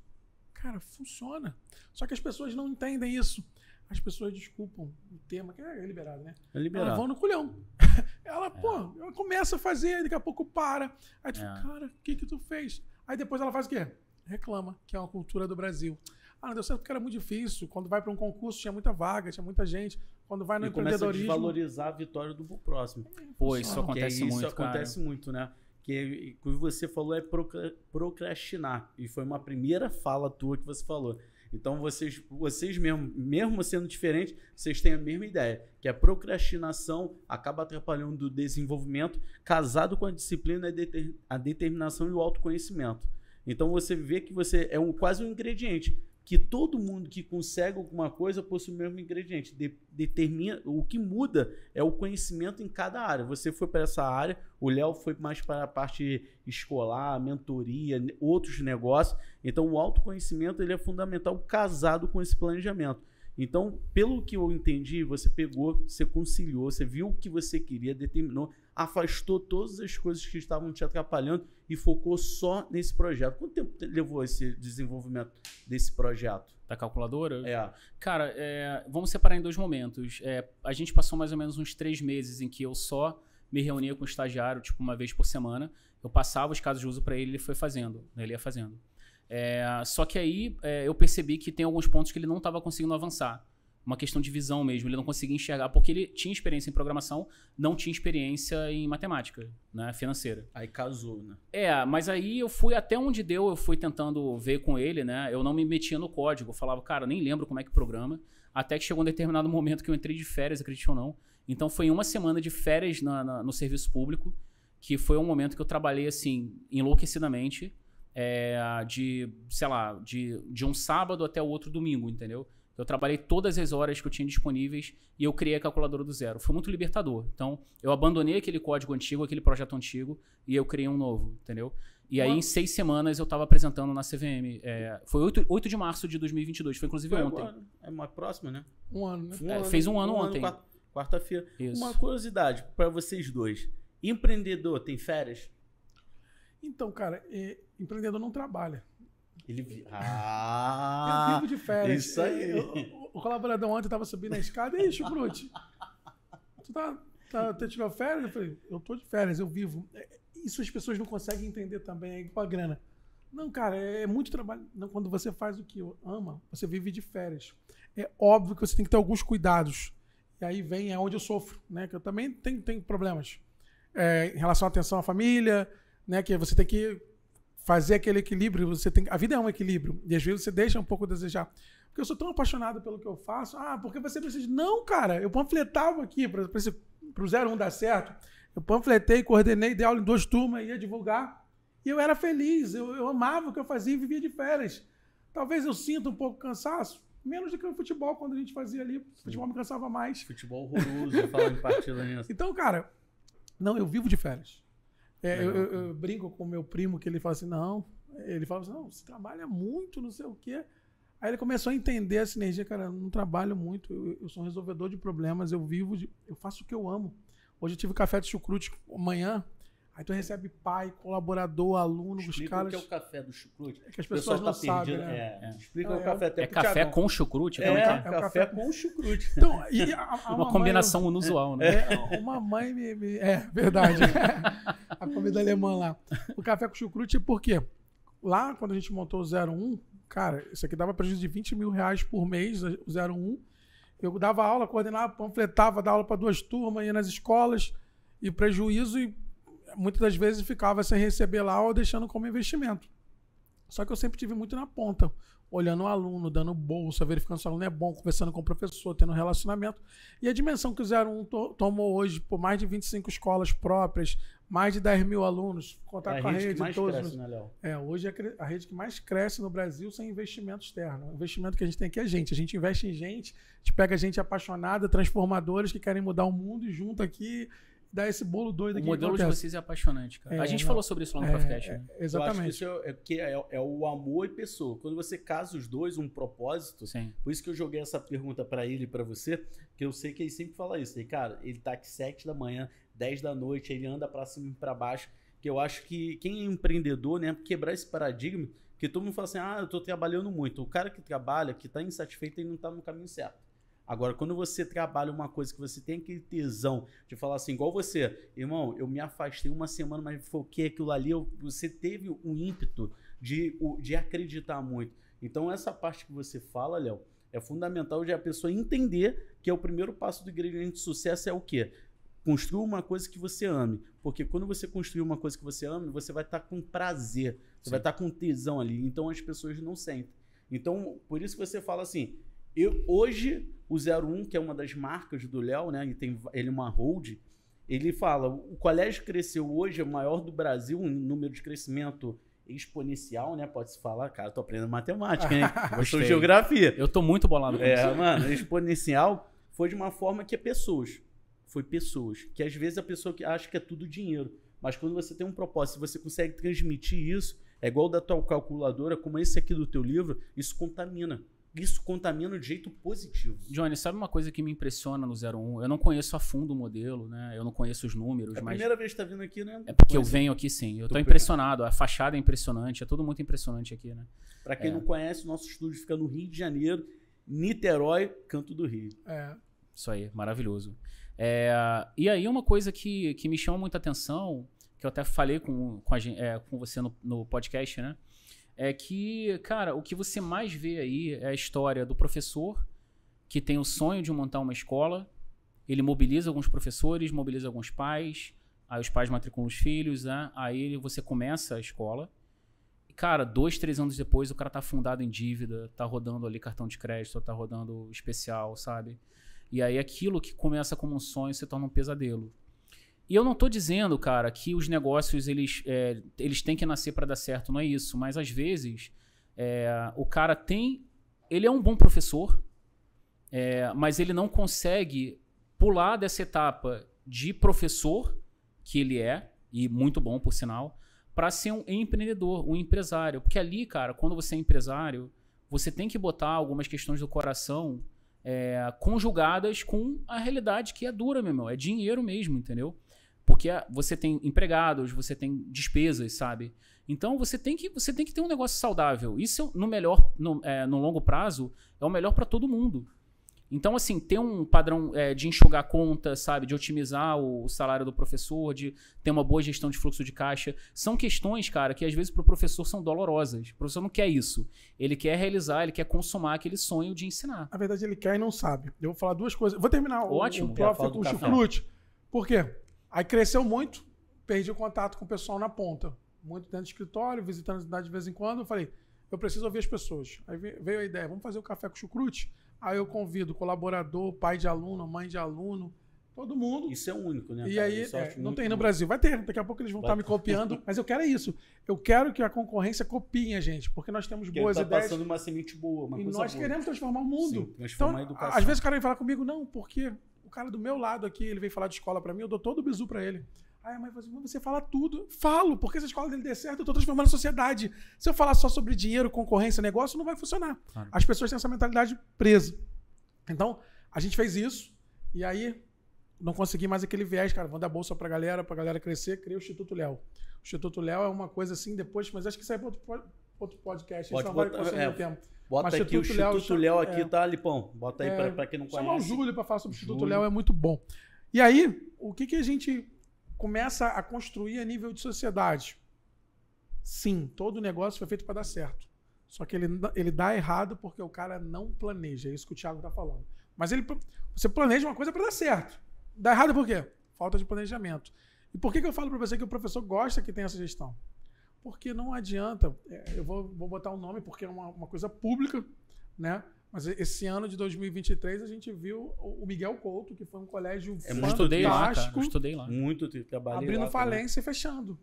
cara, funciona. Só que as pessoas não entendem isso. As pessoas desculpam o tema, que é liberado, né? É liberado. Elas vão no culhão. Ela começa a fazer, daqui a pouco para. Aí tu fala, cara, o que tu fez? Aí depois ela faz o quê? Reclama, que é uma cultura do Brasil. Ah, não deu certo porque era muito difícil. Quando vai para um concurso tinha muita vaga, tinha muita gente. Quando vai no empreendedorismo... começa a desvalorizar a vitória do próximo. Pô, isso acontece muito, Isso acontece muito, né? Que o que você falou é procrastinar. E foi uma primeira fala tua que você falou. Então, vocês mesmo sendo diferentes, vocês têm a mesma ideia, que a procrastinação acaba atrapalhando o desenvolvimento, casado com a disciplina, a determinação e o autoconhecimento. Então, você vê que você é quase um ingrediente, que todo mundo que consegue alguma coisa possui o mesmo ingrediente. Determina, o que muda é o conhecimento em cada área. Você foi para essa área, o Léo foi mais para a parte escolar, mentoria, outros negócios. Então, o autoconhecimento ele é fundamental casado com esse planejamento. Então, pelo que eu entendi, você pegou, você conciliou, você viu o que você queria, determinou, afastou todas as coisas que estavam te atrapalhando e focou só nesse projeto. Quanto tempo levou esse desenvolvimento desse projeto? Da calculadora? É. Cara, vamos separar em dois momentos. A gente passou mais ou menos uns 3 meses em que eu só me reunia com o estagiário, tipo, uma vez por semana. Eu passava os casos de uso para ele, ele foi fazendo, né? Ele ia fazendo. Só que aí eu percebi que tem alguns pontos que ele não estava conseguindo avançar. Uma questão de visão mesmo, ele não conseguia enxergar, porque ele tinha experiência em programação, não tinha experiência em matemática, né, financeira. Aí casou, né? Mas aí eu fui até onde deu, eu fui tentando ver com ele, né, eu não me metia no código, eu falava, cara, nem lembro como é que programa, até que chegou um determinado momento que eu entrei de férias, acredite ou não. Então foi uma semana de férias no serviço público, que foi um momento que eu trabalhei, assim, enlouquecidamente, de um sábado até o outro domingo, entendeu? Eu trabalhei todas as horas que eu tinha disponíveis e eu criei a calculadora do zero. Foi muito libertador. Então, eu abandonei aquele código antigo, aquele projeto antigo, e eu criei um novo, entendeu? E aí, em 6 semanas, eu estava apresentando na CVM. Foi 8 de março de 2022, foi inclusive ontem. Agora. É uma próxima, né? Um ano, né? Fez um ano ontem. Quarta-feira. Isso. Uma curiosidade para vocês dois. Empreendedor tem férias? Então, cara, empreendedor não trabalha. Eu vivo de férias. Isso aí. O colaborador ontem estava subindo a escada. E aí, Chucrute? Tu tirou férias? Eu falei, eu tô de férias, eu vivo. Isso as pessoas não conseguem entender também, é igual a grana. Não, cara, é muito trabalho. Não, quando você faz o que ama, você vive de férias. É óbvio que você tem que ter alguns cuidados. E aí vem onde eu sofro, né? Que eu também tenho problemas. Em relação à atenção à família, né? Que você tem que fazer aquele equilíbrio, a vida é um equilíbrio, e às vezes você deixa um pouco a desejar. Porque eu sou tão apaixonado pelo que eu faço, porque você precisa... Não, cara, eu panfletava aqui, para o 01 dar certo, eu panfletei, coordenei, dei aula em 2 turmas, ia divulgar, e eu era feliz, eu amava o que eu fazia e vivia de férias. Talvez eu sinta um pouco cansaço, menos do que no futebol, quando a gente fazia ali, o futebol me cansava mais. Futebol horroroso, fala em partida nisso. Então, cara, não, eu vivo de férias. Eu brinco com o meu primo que ele fala assim, não, você trabalha muito, não sei o quê. Aí ele começou a entender a sinergia, cara, eu não trabalho muito, eu sou um resolvedor de problemas, eu faço o que eu amo. Hoje eu tive café de chucrute amanhã, aí tu recebe pai, colaborador, aluno, os caras... Explica o que é o café do chucrute. É que as pessoas não sabem, né? Explica o café. É café com chucrute? Café com chucrute. Então, uma combinação inusual, né? Uma mãe verdade. A comida alemã lá. O café com chucrute, por quê? Lá, quando a gente montou o 01, cara, isso aqui dava prejuízo de R$20 mil por mês, o 01. Eu dava aula, coordenava, panfletava, dava aula para 2 turmas, ia nas escolas, e prejuízo, e muitas das vezes ficava sem receber lá ou deixando como investimento. Só que eu sempre tive muito na ponta. olhando o aluno, dando bolsa, verificando se o aluno é bom, conversando com o professor, tendo um relacionamento. E a dimensão que o 01 tomou hoje, por mais de 25 escolas próprias, mais de 10 mil alunos, contar com a rede que mais todos. cresce, né, Léo? Hoje é a rede que mais cresce no Brasil sem investimento externo. O investimento que a gente tem aqui é a gente. A gente investe em gente, a gente pega gente apaixonada, transformadores que querem mudar o mundo e junto aqui dá esse bolo doido aqui. O modelo de vocês é apaixonante, cara. A gente falou sobre isso lá no Profcast, né? Exatamente. Eu acho que isso é o amor e pessoa. Quando você casa os dois, um propósito. Sim. Por isso que eu joguei essa pergunta pra ele e pra você, que eu sei que ele sempre fala isso. E, cara, ele tá aqui 7 da manhã, 10 da noite, ele anda pra cima e pra baixo. Que eu acho que quem é empreendedor, né, quebrar esse paradigma, que todo mundo fala assim, eu tô trabalhando muito. O cara que trabalha, que tá insatisfeito, ele não tá no caminho certo. Agora, quando você trabalha uma coisa que você tem aquele tesão de falar assim, igual você, irmão, eu me afastei uma semana, mas foquei aquilo ali, você teve um ímpeto de acreditar muito. Então, essa parte que você fala, Léo, é fundamental de a pessoa entender que é o primeiro passo do ingrediente de sucesso é o quê? Construa uma coisa que você ame. Porque quando você construir uma coisa que você ame, você vai estar com prazer, você vai estar com tesão ali. Então, as pessoas não sentem. Então, por isso que você fala assim, hoje, o 01, que é uma das marcas do Léo, né? Ele é uma hold, ele fala, o colégio cresceu hoje, é o maior do Brasil, um número de crescimento exponencial, né? Pode-se falar, cara, tô aprendendo matemática, hein? Eu sou geografia. Eu tô muito bolado com isso. Mano, exponencial foi de uma forma que é pessoas. Foi pessoas. Que às vezes a pessoa que acha que é tudo dinheiro. Mas quando você tem um propósito, você consegue transmitir isso, é igual da tua calculadora, como esse aqui do teu livro, isso contamina. Isso contamina de jeito positivo. Johnny, sabe uma coisa que me impressiona no 01? Eu não conheço a fundo o modelo, né? Eu não conheço os números. É a mas primeira vez que tá vindo aqui, né? É porque eu venho aqui, sim. Eu tô impressionado. A fachada é impressionante. É tudo muito impressionante aqui, né? Pra quem não conhece, o nosso estúdio fica no Rio de Janeiro, Niterói, Canto do Rio. Isso aí, maravilhoso. E aí uma coisa que me chama muita atenção, que eu até falei com você no podcast, né? É que, cara, o que você mais vê aí é a história do professor que tem o sonho de montar uma escola, ele mobiliza alguns professores, mobiliza alguns pais, aí os pais matriculam os filhos, né? Aí você começa a escola, e, cara, 2, 3 anos depois o cara tá afundado em dívida, tá rodando ali cartão de crédito, tá rodando especial, sabe? E aí aquilo que começa como um sonho se torna um pesadelo. E eu não tô dizendo, cara, que os negócios eles têm que nascer para dar certo, não é isso. Mas às vezes o cara ele é um bom professor, mas ele não consegue pular dessa etapa de professor, que ele é, e muito bom por sinal, para ser um empreendedor, um empresário. Porque ali, cara, quando você é empresário, você tem que botar algumas questões do coração conjugadas com a realidade que é dura, meu irmão. É dinheiro mesmo, entendeu? Porque você tem empregados, você tem despesas, sabe? Então você tem que ter um negócio saudável. Isso no longo prazo é o melhor para todo mundo. Então, assim, ter um padrão de enxugar a conta, sabe? De otimizar o salário do professor, de ter uma boa gestão de fluxo de caixa. São questões, cara, que às vezes para o professor são dolorosas. O professor não quer isso. Ele quer realizar, ele quer consumar aquele sonho de ensinar. Na verdade, ele quer e não sabe. Eu vou falar 2 coisas. Vou terminar Ótimo. o prof com o chucrute. Por quê? Aí cresceu muito, perdi o contato com o pessoal na ponta. Muito dentro do escritório, visitando a cidade de vez em quando. Eu falei, eu preciso ouvir as pessoas. Aí veio a ideia, vamos fazer o café com chucrute? Aí eu convido colaborador, pai de aluno, mãe de aluno, todo mundo. Isso é único, né? E aí, não tem no Brasil. Vai ter, daqui a pouco eles vão estar me copiando. Mas eu quero isso. Eu quero que a concorrência copie a gente, porque nós temos boas ideias. Passando uma semente boa, uma coisa nós queremos transformar o mundo. Sim, transformar a educação. Às vezes o cara vem falar comigo, não, porque o cara do meu lado aqui, ele veio falar de escola pra mim, eu dou todo o bizu pra ele. Mas você fala tudo. Falo, porque se a escola dele der certo, eu tô transformando a sociedade. Se eu falar só sobre dinheiro, concorrência, negócio, não vai funcionar. Claro. As pessoas têm essa mentalidade presa. Então, a gente fez isso, e aí não consegui mais aquele viés, cara, vou dar bolsa pra galera crescer, criei o Instituto Léo. O Instituto Léo é uma coisa assim, depois, mas acho que isso aí é pra outro podcast, isso não vai consumir tempo. Bota mas aqui o Instituto Léo aqui, tá, Lipão? Bota aí pra quem não conhece. Chamar o Júlio pra falar sobre o Instituto Léo é muito bom. E aí, o que a gente começa a construir a nível de sociedade? Sim, todo negócio foi feito para dar certo. Só que ele dá errado porque o cara não planeja. É isso que o Thiago está falando. Mas você planeja uma coisa para dar certo. Dá errado por quê? Falta de planejamento. E por que eu falo para você que o professor gosta que tenha essa gestão? porque não adianta. Eu vou botar um nome porque é uma coisa pública, né? Mas esse ano de 2023 a gente viu o Miguel Couto, que foi um colégio fantástico. Eu estudei lá. Muito trabalho. Abrindo falência e fechando.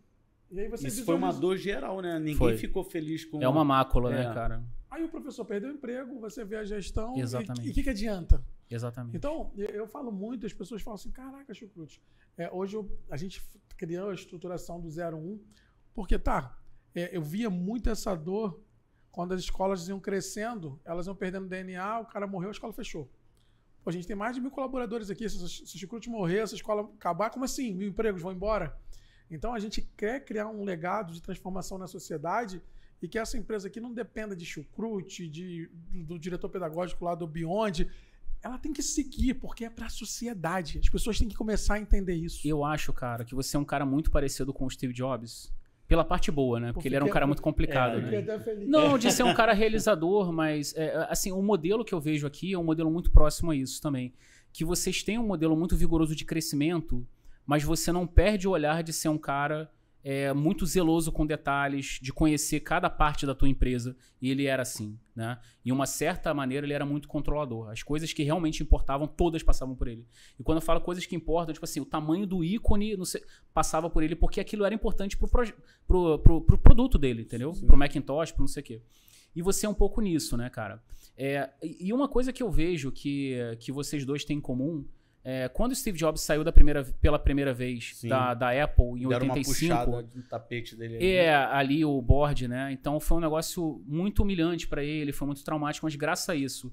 E aí você Isso foi uma dor geral, né? Ninguém ficou feliz com... É uma mácula, né, cara? Aí o professor perdeu o emprego, você vê a gestão. Exatamente. E o que adianta? Exatamente. Então, eu falo muito, as pessoas falam assim, caraca, Chucrute, hoje a gente criou a estruturação do 01, porque eu via muito essa dor quando as escolas iam crescendo, elas iam perdendo DNA, o cara morreu, a escola fechou. Pô, a gente tem mais de 1000 colaboradores aqui, se o Chucrute morrer, se a escola acabar, como assim? 1000 empregos vão embora? Então, a gente quer criar um legado de transformação na sociedade e que essa empresa aqui não dependa de Chucrute, do diretor pedagógico lá do Beyond. Ela tem que seguir, porque é para a sociedade. As pessoas têm que começar a entender isso. Eu acho, cara, que você é um cara muito parecido com o Steve Jobs. Pela parte boa, né? Porque ele era um cara muito complicado, né? Não, de ser um cara realizador, mas assim, o modelo que eu vejo aqui é um modelo muito próximo a isso também. Que vocês têm um modelo muito vigoroso de crescimento, mas você não perde o olhar de ser um cara muito zeloso com detalhes, de conhecer cada parte da tua empresa. E ele era assim, né? E de uma certa maneira ele era muito controlador. As coisas que realmente importavam, todas passavam por ele. E quando eu falo coisas que importam, tipo assim, o tamanho do ícone não sei, passava por ele, porque aquilo era importante pro produto dele, entendeu? Sim. Pro Macintosh, pro não sei o quê. E você é um pouco nisso, né, cara? E uma coisa que eu vejo que vocês dois têm em comum, quando o Steve Jobs saiu pela primeira vez da Apple em 85... Deram uma puxada no tapete dele. Ali o board, né? Então foi um negócio muito humilhante para ele, foi muito traumático, mas graças a isso,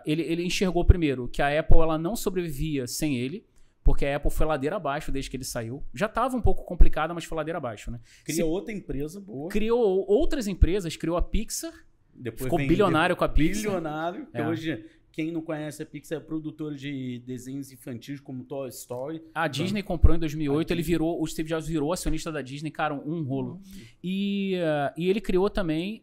ele enxergou primeiro que a Apple ela não sobrevivia sem ele, porque a Apple foi ladeira abaixo desde que ele saiu. Já estava um pouco complicada, mas foi ladeira abaixo, né? Criou outra empresa boa. Criou outras empresas, criou a Pixar, depois ficou bilionário com a Pixar. Bilionário, que hoje... Quem não conhece a Pixar é produtor de desenhos infantis como Toy Story. A Disney comprou em 2008, o Steve Jobs virou acionista da Disney, cara, um rolo. E ele criou também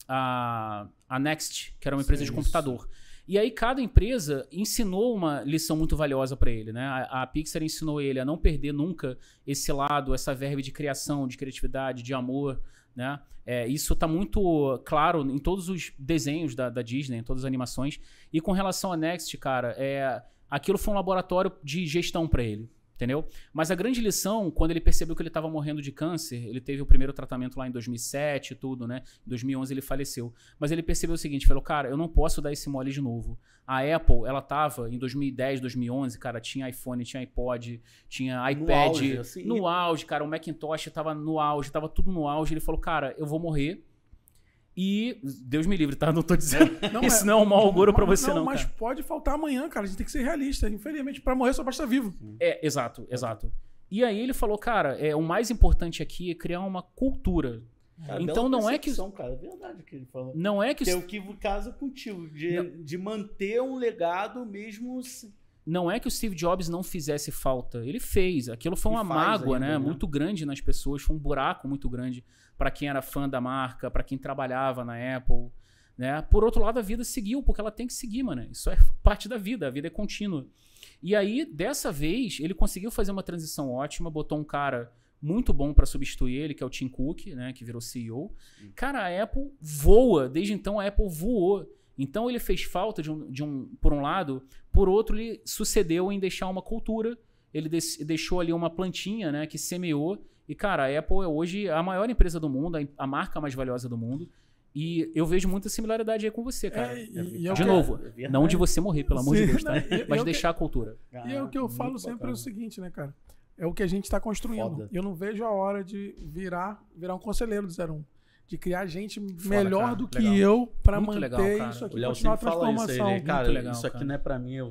a Next, que era uma empresa de computador. E aí cada empresa ensinou uma lição muito valiosa para ele, né? A Pixar ensinou ele a não perder nunca esse lado, essa verve de criação, de criatividade, de amor, né? Isso está muito claro em todos os desenhos da Disney, em todas as animações. E com relação a Next, cara, aquilo foi um laboratório de gestão para ele, entendeu? Mas a grande lição, quando ele percebeu que ele estava morrendo de câncer, ele teve o primeiro tratamento lá em 2007 e tudo, né? Em 2011 ele faleceu. Mas ele percebeu o seguinte, falou, cara, eu não posso dar esse mole de novo. A Apple, ela tava em 2010, 2011, cara, tinha iPhone, tinha iPod, tinha iPad. No auge, cara, o Macintosh tava no auge, tava tudo no auge. Ele falou, cara, eu vou morrer. E Deus me livre, tá? Não tô dizendo. Isso não é um mau augúrio pra você, não. Mas cara. Pode faltar amanhã, cara. A gente tem que ser realista. Infelizmente, pra morrer só basta estar vivo. Exato. E aí ele falou, cara, o mais importante aqui é criar uma cultura. Cara, então não é que. Cara, é verdade o que ele falou. Não é que. É o que casa contigo, de manter um legado mesmo. Não é que o Steve Jobs não fizesse falta. Ele fez. Aquilo foi uma mágoa, ainda, né? Muito grande nas pessoas. Foi um buraco muito grande para quem era fã da marca, para quem trabalhava na Apple, né? Por outro lado, a vida seguiu, porque ela tem que seguir, mano. Isso é parte da vida. A vida é contínua. E aí, dessa vez, ele conseguiu fazer uma transição ótima, botou um cara muito bom para substituir ele, que é o Tim Cook, né? Que virou CEO. Cara, a Apple voa. Desde então, a Apple voou. Então ele fez falta por um lado, por outro ele sucedeu em deixar uma cultura, ele deixou ali uma plantinha, né, que semeou, e cara, a Apple é hoje a maior empresa do mundo, a marca mais valiosa do mundo, e eu vejo muita similaridade aí com você, cara. De novo, não de você morrer, pelo amor de Deus, tá? Mas deixar a cultura. E é o que eu falo sempre é o seguinte, né, cara, é o que a gente está construindo. Foda. Eu não vejo a hora de virar um conselheiro do 01. De criar gente melhor do que eu para manter isso aqui, continuar a transformação. Cara, legal, isso aqui não é para mim, eu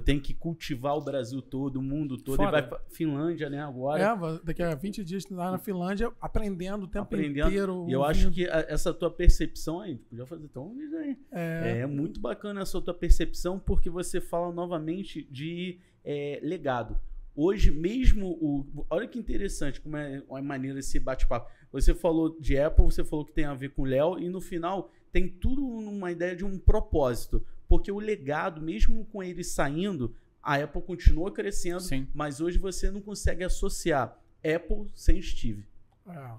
tenho que cultivar o Brasil todo, o mundo todo. Foda. E vai pra Finlândia, né, agora. Daqui a 20 dias lá na Finlândia, aprendendo o tempo inteiro. E eu acho que essa tua percepção aí, podia fazer tão vídeo aí. É muito bacana essa tua percepção, porque você fala novamente de legado. Hoje mesmo, olha que interessante como é a maneira desse bate-papo. Você falou de Apple, você falou que tem a ver com o Léo, e no final tem tudo numa ideia de um propósito. Porque o legado, mesmo com ele saindo, a Apple continua crescendo, mas hoje você não consegue associar Apple sem Steve.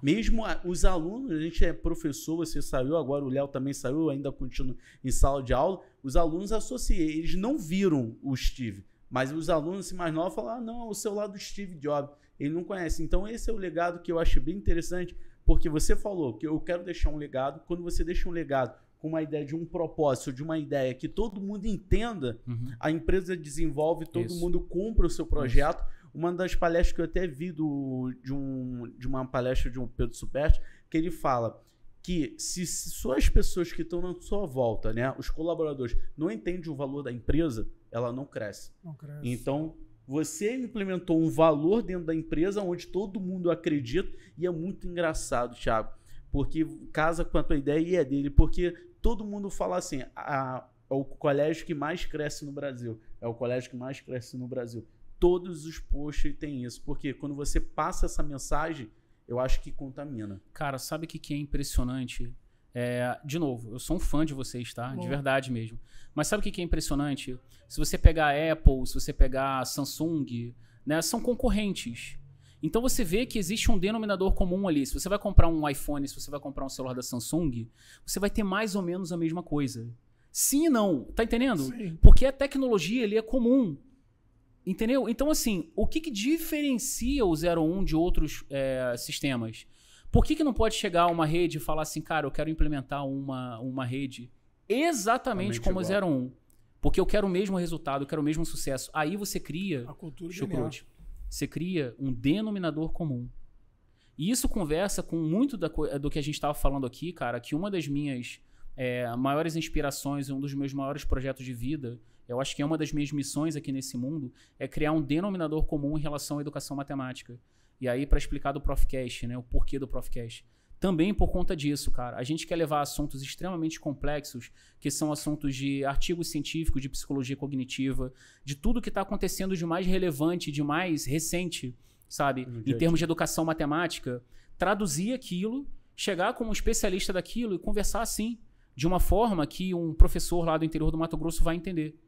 Mesmo os alunos, a gente é professor, você saiu, agora o Léo também saiu, ainda continua em sala de aula, os alunos associam, eles não viram o Steve, mas os alunos assim, mais novos falam, não, o celular do Steve Jobs, ele não conhece. Então esse é o legado que eu acho bem interessante, porque você falou que eu quero deixar um legado, quando você deixa um legado com uma ideia de um propósito, de uma ideia que todo mundo entenda, a empresa desenvolve, todo mundo compra o seu projeto. Uma das palestras que eu até vi de uma palestra de um Pedro Superti, que ele fala que se só as pessoas que estão na sua volta, né, os colaboradores, não entendem o valor da empresa, ela não cresce. Não cresce. Então, você implementou um valor dentro da empresa onde todo mundo acredita, e é muito engraçado, Thiago, porque casa com a tua ideia e é dele, porque todo mundo fala assim, é o colégio que mais cresce no Brasil, é o colégio que mais cresce no Brasil. Todos os posts têm isso, porque quando você passa essa mensagem, eu acho que contamina. Cara, sabe o que é impressionante? De novo, eu sou um fã de vocês, tá? De verdade mesmo. Mas sabe o que é impressionante? Se você pegar a Apple, se você pegar a Samsung, né, são concorrentes. Então você vê que existe um denominador comum ali. Se você vai comprar um iPhone, se você vai comprar um celular da Samsung, você vai ter mais ou menos a mesma coisa. Sim e não, tá entendendo? Sim. Porque a tecnologia ali é comum. Entendeu? Então, assim, o que diferencia o 01 de outros sistemas? Por que não pode chegar uma rede e falar assim, cara, eu quero implementar uma rede exatamente como o 01? Porque eu quero o mesmo resultado, eu quero o mesmo sucesso. Aí você cria, a cultura Chucrute, você cria um denominador comum. E isso conversa com muito do que a gente estava falando aqui, cara, que uma das minhas maiores inspirações, um dos meus maiores projetos de vida, eu acho que é uma das minhas missões aqui nesse mundo, é criar um denominador comum em relação à educação matemática. E aí, para explicar do Profcast, né, o porquê do Profcast. Também por conta disso, cara. A gente quer levar assuntos extremamente complexos, que são assuntos de artigos científicos, de psicologia cognitiva, de tudo que está acontecendo de mais relevante, de mais recente, sabe? Em termos de educação matemática, traduzir aquilo, chegar como um especialista daquilo e conversar assim, de uma forma que um professor lá do interior do Mato Grosso vai entender.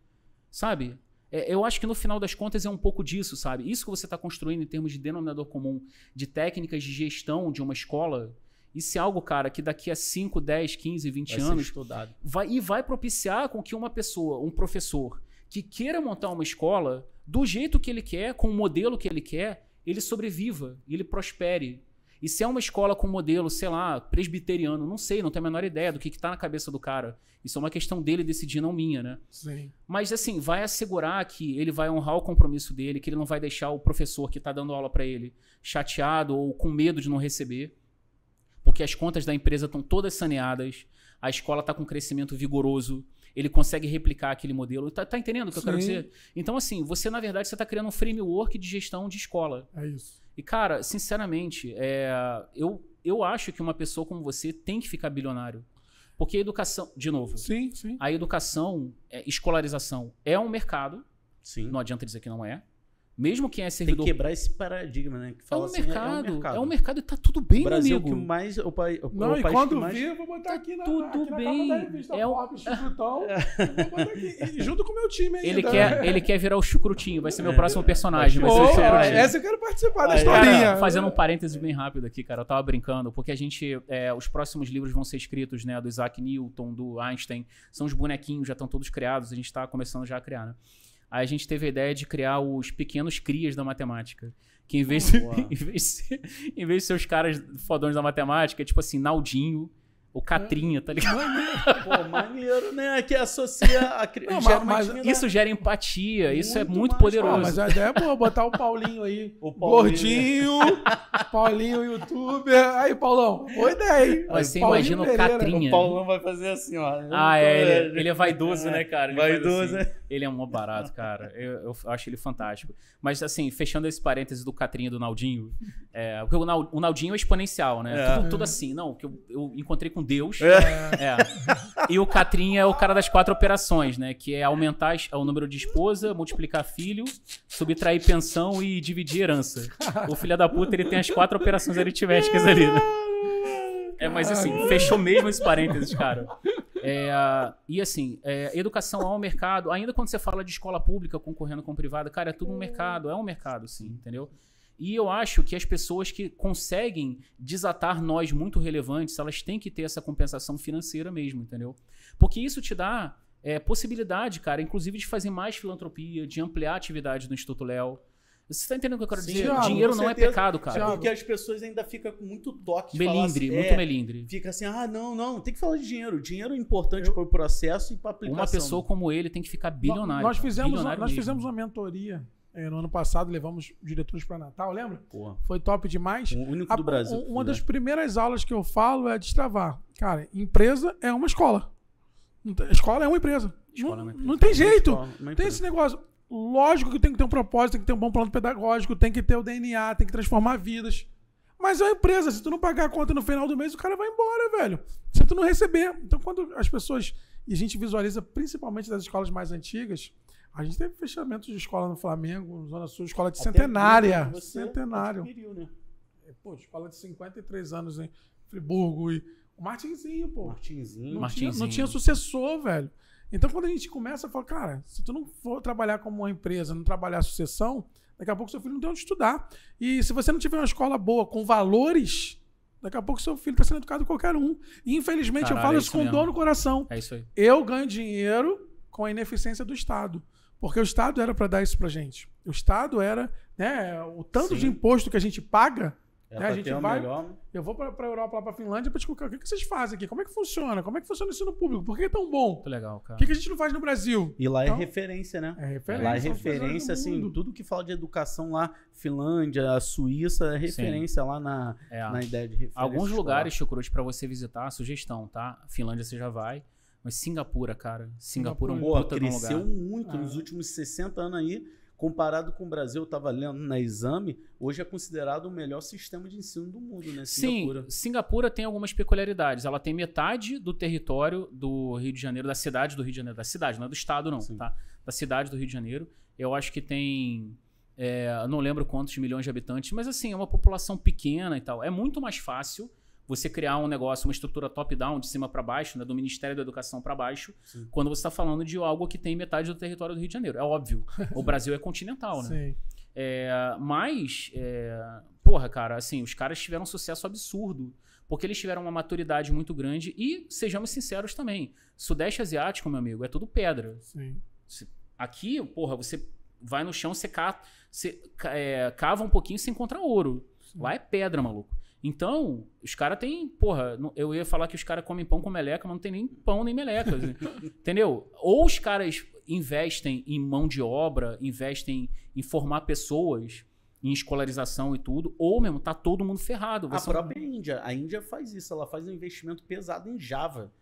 Sabe? Eu acho que no final das contas é um pouco disso, sabe? Isso que você está construindo em termos de denominador comum, de técnicas de gestão de uma escola, isso é algo, cara, que daqui a 5, 10, 15, 20 anos vai propiciar com que uma pessoa, um professor, que queira montar uma escola do jeito que ele quer, com o modelo que ele quer, ele sobreviva, ele prospere. E se é uma escola com modelo, sei lá, presbiteriano, não sei, não tenho a menor ideia do que está na cabeça do cara. Isso é uma questão dele decidir, não minha, né? Sim. Mas, assim, vai assegurar que ele vai honrar o compromisso dele, que ele não vai deixar o professor que está dando aula para ele chateado ou com medo de não receber, porque as contas da empresa estão todas saneadas, a escola está com um crescimento vigoroso, ele consegue replicar aquele modelo. Tá entendendo o que eu quero dizer? Então, assim, você, na verdade, você está criando um framework de gestão de escola. É isso. E, cara, sinceramente, eu acho que uma pessoa como você tem que ficar bilionário. Porque a educação, de novo, sim. A educação, escolarização é um mercado. Sim. Não adianta dizer que não é. Mesmo quem é servidor... Tem que quebrar esse paradigma, né? Que fala é um mercado e tá tudo bem, o Brasil amigo. É o que mais... Não, e quando vir, eu vou botar aqui na tudo bem. capa da revista Forbes, Chucrutão. Vou botar aqui, junto com o meu time ainda. Ele quer virar o Chucrutinho, vai ser meu próximo personagem. Vai ser o Chucrutinho. Essa eu quero participar da historinha. Cara, fazendo um parênteses bem rápido aqui, cara, eu tava brincando, porque a gente, os próximos livros vão ser escritos, né, do Isaac Newton, do Einstein, são os bonequinhos, já estão todos criados, a gente tá começando já a criar, né? Aí a gente teve a ideia de criar os pequenos crias da matemática. Que em vez de ser os caras fodões da matemática, é tipo assim, Naldinho, o Catrinha, tá ligado? Pô, maneiro, né? Que associa a isso gera empatia, isso é muito poderoso. Mas a ideia é boa, botar o Paulinho aí. O Paulinho. Gordinho, Paulinho youtuber. Aí, Paulão, boa ideia, hein? Mas você imagina o Catrinha. O Paulão vai fazer assim, ó. Ele é vaidoso, né, cara? Vaidoso, assim. Ele é um barato, cara. Eu acho ele fantástico. Mas, assim, fechando esse parênteses do Catrinha e do Naldinho, porque o Naldinho é exponencial, né? Tudo assim. Não, que eu encontrei com Deus. E o Catrinha é o cara das 4 operações, né? Que é aumentar o número de esposa, multiplicar filho, subtrair pensão e dividir herança. O filho da puta, ele tem as 4 operações aritméticas ali, né? Mas assim, fechou mesmo esse parênteses, cara. E assim, educação é um mercado, ainda quando você fala de escola pública concorrendo com privada, cara, é tudo um mercado, sim, entendeu? E eu acho que as pessoas que conseguem desatar nós muito relevantes, elas têm que ter essa compensação financeira mesmo, entendeu? Porque isso te dá possibilidade, cara, inclusive de fazer mais filantropia, de ampliar a atividade do Instituto Léo. Você tá entendendo o que eu quero dizer? Thiago, Dinheiro não é pecado, cara. É porque as pessoas ainda ficam com muito toque. Melindre, falar assim, muito melindre. Fica assim, não, tem que falar de dinheiro. Dinheiro é importante para o processo e para a aplicação. Uma pessoa como ele tem que ficar bilionário. Nós fizemos bilionário uma mentoria no ano passado, levamos diretores para Natal, lembra? Porra. Foi top demais. O único do Brasil. Uma das primeiras aulas que eu falo é destravar. Cara, empresa é uma escola. Escola é uma empresa. Não tem jeito. Tem esse negócio. Lógico que tem que ter um propósito, tem que ter um bom plano pedagógico, tem que ter o DNA, tem que transformar vidas. Mas é uma empresa, se tu não pagar a conta no final do mês, o cara vai embora, velho. Se tu não receber. Então, quando as pessoas, e a gente visualiza principalmente das escolas mais antigas, a gente teve fechamento de escola no Flamengo, Zona Sul, escola de centenária. Centenário. Adquiriu, né? Pô, escola de 53 anos em Friburgo. E o Martinzinho, pô. Não tinha sucessor, velho. Então, quando a gente começa a falar, cara, se tu não for trabalhar como uma empresa, não trabalhar a sucessão, daqui a pouco seu filho não tem onde estudar. E se você não tiver uma escola boa, com valores, daqui a pouco seu filho está sendo educado qualquer um. E, infelizmente, eu falo isso com dor no coração. É isso aí. Eu ganho dinheiro com a ineficiência do Estado. Porque o Estado era para dar isso pra gente. O Estado era, né, o tanto de imposto que a gente paga. A gente vai, eu vou para a Europa, lá para a Finlândia, para discutir o que vocês fazem aqui, como é que funciona, como é que funciona o ensino público, por que é tão bom? Muito legal, cara. O que a gente não faz no Brasil? E lá então, é referência, né? É referência. Lá é referência, assim, tudo que fala de educação lá, Finlândia, a Suíça, é referência lá na ideia de referência. Alguns lugares, Chucrute, para você visitar, sugestão, tá? Finlândia você já vai, mas Singapura, cara. Singapura é um puta de um lugar. Cresceu muito nos últimos 60 anos aí. Comparado com o Brasil, eu estava lendo na Exame, hoje é considerado o melhor sistema de ensino do mundo, né? Singapura. Sim, Singapura tem algumas peculiaridades. Ela tem metade do território do Rio de Janeiro, da cidade do Rio de Janeiro. Da cidade, não é do estado não, tá? Da cidade do Rio de Janeiro. Eu acho que tem, não lembro quantos milhões de habitantes, mas assim, é uma população pequena e tal. É muito mais fácil você criar um negócio, uma estrutura top-down, de cima para baixo, né, do Ministério da Educação para baixo, quando você está falando de algo que tem metade do território do Rio de Janeiro. É óbvio, o Brasil é continental, né? Sim. Porra, cara, assim, os caras tiveram um sucesso absurdo, porque eles tiveram uma maturidade muito grande e, sejamos sinceros também, Sudeste Asiático, meu amigo, é tudo pedra. Sim. Aqui, porra, você vai no chão, você cava um pouquinho e você encontra ouro. Sim. Lá é pedra, maluco. Então, os caras têm... Porra, eu ia falar que os caras comem pão com meleca, mas não tem nem pão nem meleca. Entendeu? Ou os caras investem em mão de obra, investem em formar pessoas, em escolarização e tudo, ou mesmo tá todo mundo ferrado. A própria Índia. A Índia faz isso. Ela faz um investimento pesado em Java.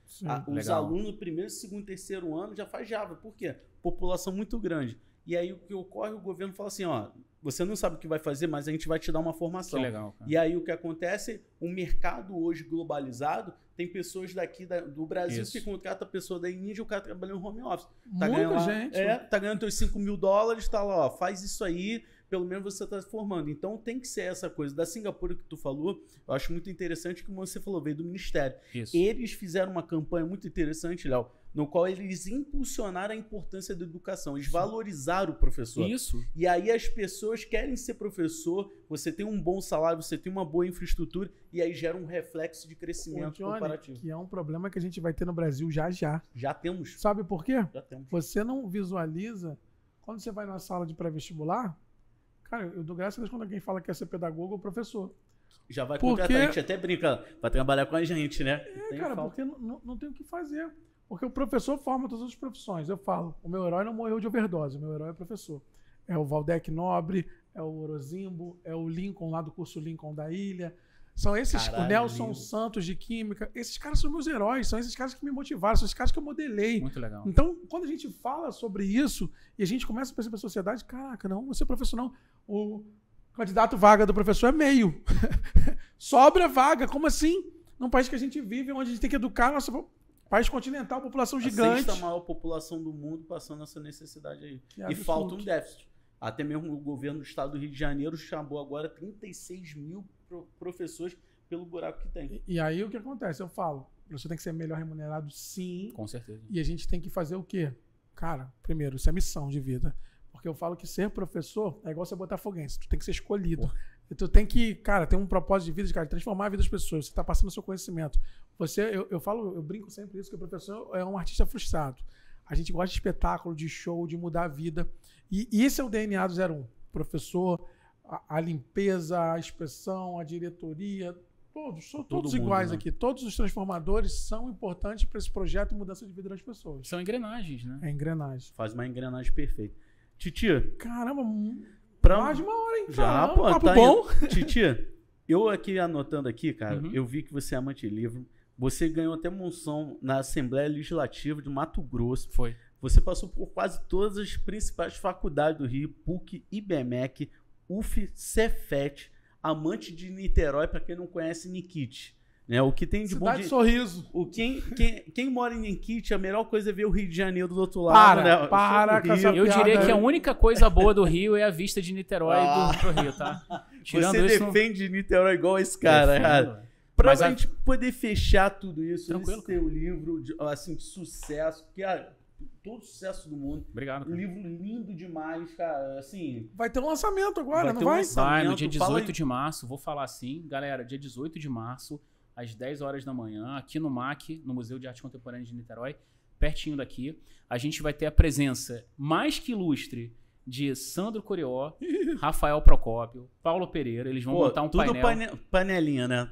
Os alunos do primeiro, segundo, terceiro ano já faz Java. Por quê? População muito grande. E aí o que ocorre, o governo fala assim, ó, você não sabe o que vai fazer, mas a gente vai te dar uma formação. Que legal, cara. E aí o que acontece, o mercado hoje globalizado, tem pessoas daqui do Brasil que contratam a pessoa da Índia, o cara trabalhando no home office. Tá Muita gente. Tá ganhando teus $5 mil, tá lá, ó, faz isso aí, pelo menos você está formando. Então tem que ser essa coisa. Da Singapura que tu falou, eu acho muito interessante que você falou, veio do Ministério. Isso. Eles fizeram uma campanha muito interessante, Léo, no qual eles impulsionaram a importância da educação. Eles valorizaram o professor. Isso. E aí as pessoas querem ser professor, você tem um bom salário, você tem uma boa infraestrutura, e aí gera um reflexo de crescimento comparativo. Que é um problema que a gente vai ter no Brasil já. Já temos. Sabe por quê? Já temos. Você não visualiza, quando você vai na sala de pré-vestibular, cara, eu dou graças a Deus quando alguém fala que quer ser pedagogo ou professor. Já vai contratar, a gente até brinca, vai trabalhar com a gente, né? Porque não tem o que fazer. Porque o professor forma todas as profissões. Eu falo, o meu herói não morreu de overdose, o meu herói é professor. É o Valdec Nobre, é o Orozimbo, é o Lincoln lá do curso Lincoln da Ilha. São esses, o Nelson Santos de Química. Esses caras são meus heróis, são esses caras que me motivaram, são esses caras que eu modelei. Muito legal. Então, quando a gente fala sobre isso e a gente começa a perceber a sociedade, caraca, não, você é professor não. O candidato vaga do professor é meio. Sobra vaga, como assim? Num país que a gente vive, onde a gente tem que educar nossa... País continental, população gigante. A sexta maior população do mundo passando essa necessidade aí. E falta um déficit. Até mesmo o governo do estado do Rio de Janeiro chamou agora 36 mil professores pelo buraco que tem. E aí o que acontece? Eu falo, o professor tem que ser melhor remunerado, sim. Com certeza. E a gente tem que fazer o quê? Cara, primeiro, isso é missão de vida. Porque eu falo que ser professor é igual você botar foguense. Tu tem que ser escolhido. E tu tem que, cara, ter um propósito de vida, cara, de transformar a vida das pessoas. Você tá passando o seu conhecimento. Eu brinco sempre isso, que o professor é um artista frustrado. A gente gosta de espetáculo, de show, de mudar a vida. E esse é o DNA do 01. Professor, a limpeza, a expressão, a diretoria, são todos iguais, né? Aqui. Todos os transformadores são importantes para esse projeto de mudança de vida das pessoas. São engrenagens, né? É engrenagem. Faz uma engrenagem perfeita. Titia. Caramba, mais de 1 hora, hein? Já, pô, papo tá bom. Titia, eu aqui anotando aqui, cara, eu vi que você é amante de livro. Você ganhou até menção na Assembleia Legislativa de Mato Grosso. Foi. Você passou por quase todas as principais faculdades do Rio, PUC, IBMEC, UF, Cefet, amante de Niterói, para quem não conhece, Nikit. Né? O que tem de Cidade bom de Sorriso. Quem mora em Nikit, a melhor coisa é ver o Rio de Janeiro do outro lado. Para com essa Eu diria piada que a aí. única coisa boa do Rio é a vista de Niterói pro Rio, tá? Tirando você isso, defende Niterói igual esse cara, cara. Pra Mas gente poder fechar tudo isso, Tranquilo, esse teu livro assim, de sucesso, que é todo sucesso do mundo. Obrigado, cara. Um livro lindo demais, cara. Assim, Vai ter um lançamento agora, Vai não ter um vai? lançamento. Vai, no dia Fala 18 aí. de março, vou falar assim, galera, dia 18 de março, às 10 horas da manhã, aqui no MAC, no Museu de Arte Contemporânea de Niterói, pertinho daqui, a gente vai ter a presença mais que ilustre de Sandro Corió, Rafael Procópio, Paulo Pereira, eles vão montar um tudo painel. panelinha, né?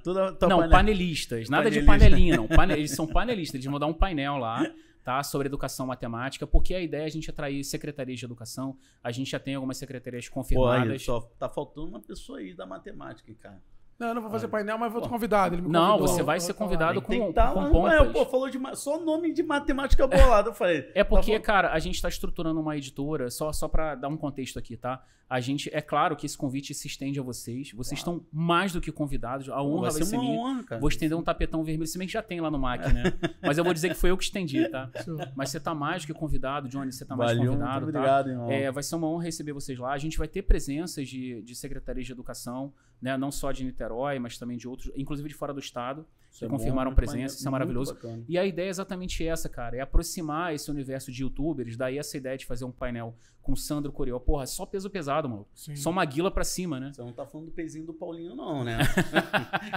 Não, panelistas, nada de panelinha, não. Eles são panelistas, eles vão dar um painel lá, tá? Sobre educação matemática, porque a ideia é a gente atrair secretarias de educação, a gente já tem algumas secretarias confirmadas. Só tá faltando uma pessoa aí da matemática, cara. Não, eu não vou fazer painel, mas vou te convidar. Ele me Não, convidou. você vai ser convidado Tem que com tá lá, pompas. pô, falou só nome de matemática bolado, eu falei. É porque, tá cara, a gente está estruturando uma editora, só para dar um contexto aqui, tá? A gente, é claro que esse convite se estende a vocês. Vocês estão mais do que convidados. A honra vai ser uma minha. honra, cara. Vou estender um tapetão vermelho, se bem que já tem lá no MAC, né? Mas eu vou dizer que foi eu que estendi, tá? Mas você tá mais do que convidado, Johnny, você tá mais Valeu, convidado, muito tá? obrigado, irmão. Vai ser uma honra receber vocês lá. A gente vai ter presenças de secretarias de educação, né? Não só de Niterói, mas também de outros, inclusive de fora do estado, que confirmaram presença. Isso é maravilhoso. Bacana. E a ideia é exatamente essa, cara. É aproximar esse universo de youtubers. Daí essa ideia de fazer um painel com Sandro Corió. Porra, só peso pesado, mano. Sim. Só uma guila pra cima, né? Você não tá falando do pezinho do Paulinho, não, né?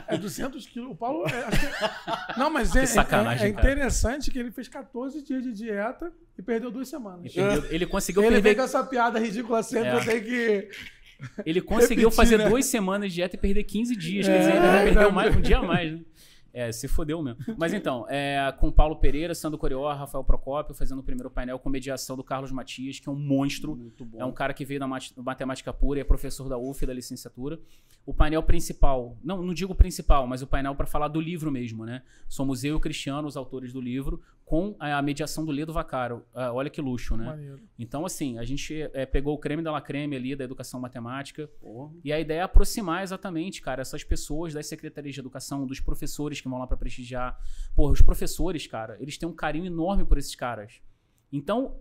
É 200 quilos. O Paulo... Não, mas é sacanagem, cara. interessante que ele fez 14 dias de dieta e perdeu 2 semanas. Ele conseguiu Ele veio perder... com essa piada ridícula sempre, eu tenho que... Ele conseguiu repetir, fazer né? 2 semanas de dieta e perder 15 dias. Quer dizer, ele perdeu mais, um dia a mais, né? Se fodeu mesmo. Mas então, com Paulo Pereira, Sandro Corió, Rafael Procópio, fazendo o primeiro painel com mediação do Carlos Matias, que é um monstro. Muito bom. É um cara que veio da matemática pura e é professor da UF, da licenciatura. O painel principal, não digo principal, mas o painel para falar do livro mesmo, né? Somos eu e o Cristiano, os autores do livro, com a mediação do Ledo Vaccaro. Olha que luxo, né? Maneiro. Então, assim, a gente pegou o creme da la creme ali da educação matemática. Porra. E a ideia é aproximar exatamente, cara, essas pessoas das secretarias de educação, dos professores que vão lá para prestigiar. Porra, os professores, cara, eles têm um carinho enorme por esses caras. Então,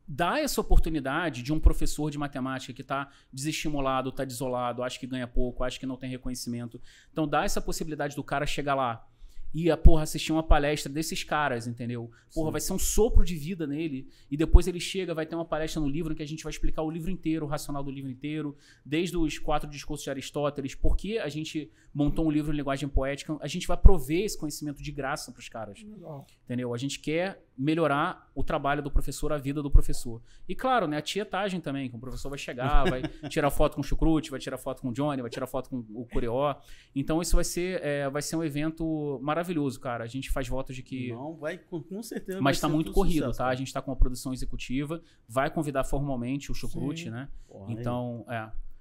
dá essa oportunidade de um professor de matemática que está desestimulado, está desolado, acha que ganha pouco, acha que não tem reconhecimento. Então, dá essa possibilidade do cara chegar lá e, assistir uma palestra desses caras, entendeu? Porra, vai ser um sopro de vida nele. E depois ele chega, vai ter uma palestra no livro em que a gente vai explicar o livro inteiro, o racional do livro inteiro, desde os 4 discursos de Aristóteles, por que a gente montou um livro em linguagem poética. A gente vai prover esse conhecimento de graça para os caras. Legal. Entendeu? A gente quer melhorar o trabalho do professor, a vida do professor. E claro, né, a tietagem também, que o professor vai chegar, vai tirar foto com o Chucrute, vai tirar foto com o Johnny, vai tirar foto com o Corió. Então isso vai ser um evento maravilhoso, cara. A gente faz votos de que... Não, vai com certeza. Mas vai tá ser muito tudo corrido, sucesso, tá? cara. A gente tá com uma produção executiva, vai convidar formalmente o Chucrute, Sim. né? Porra, Então,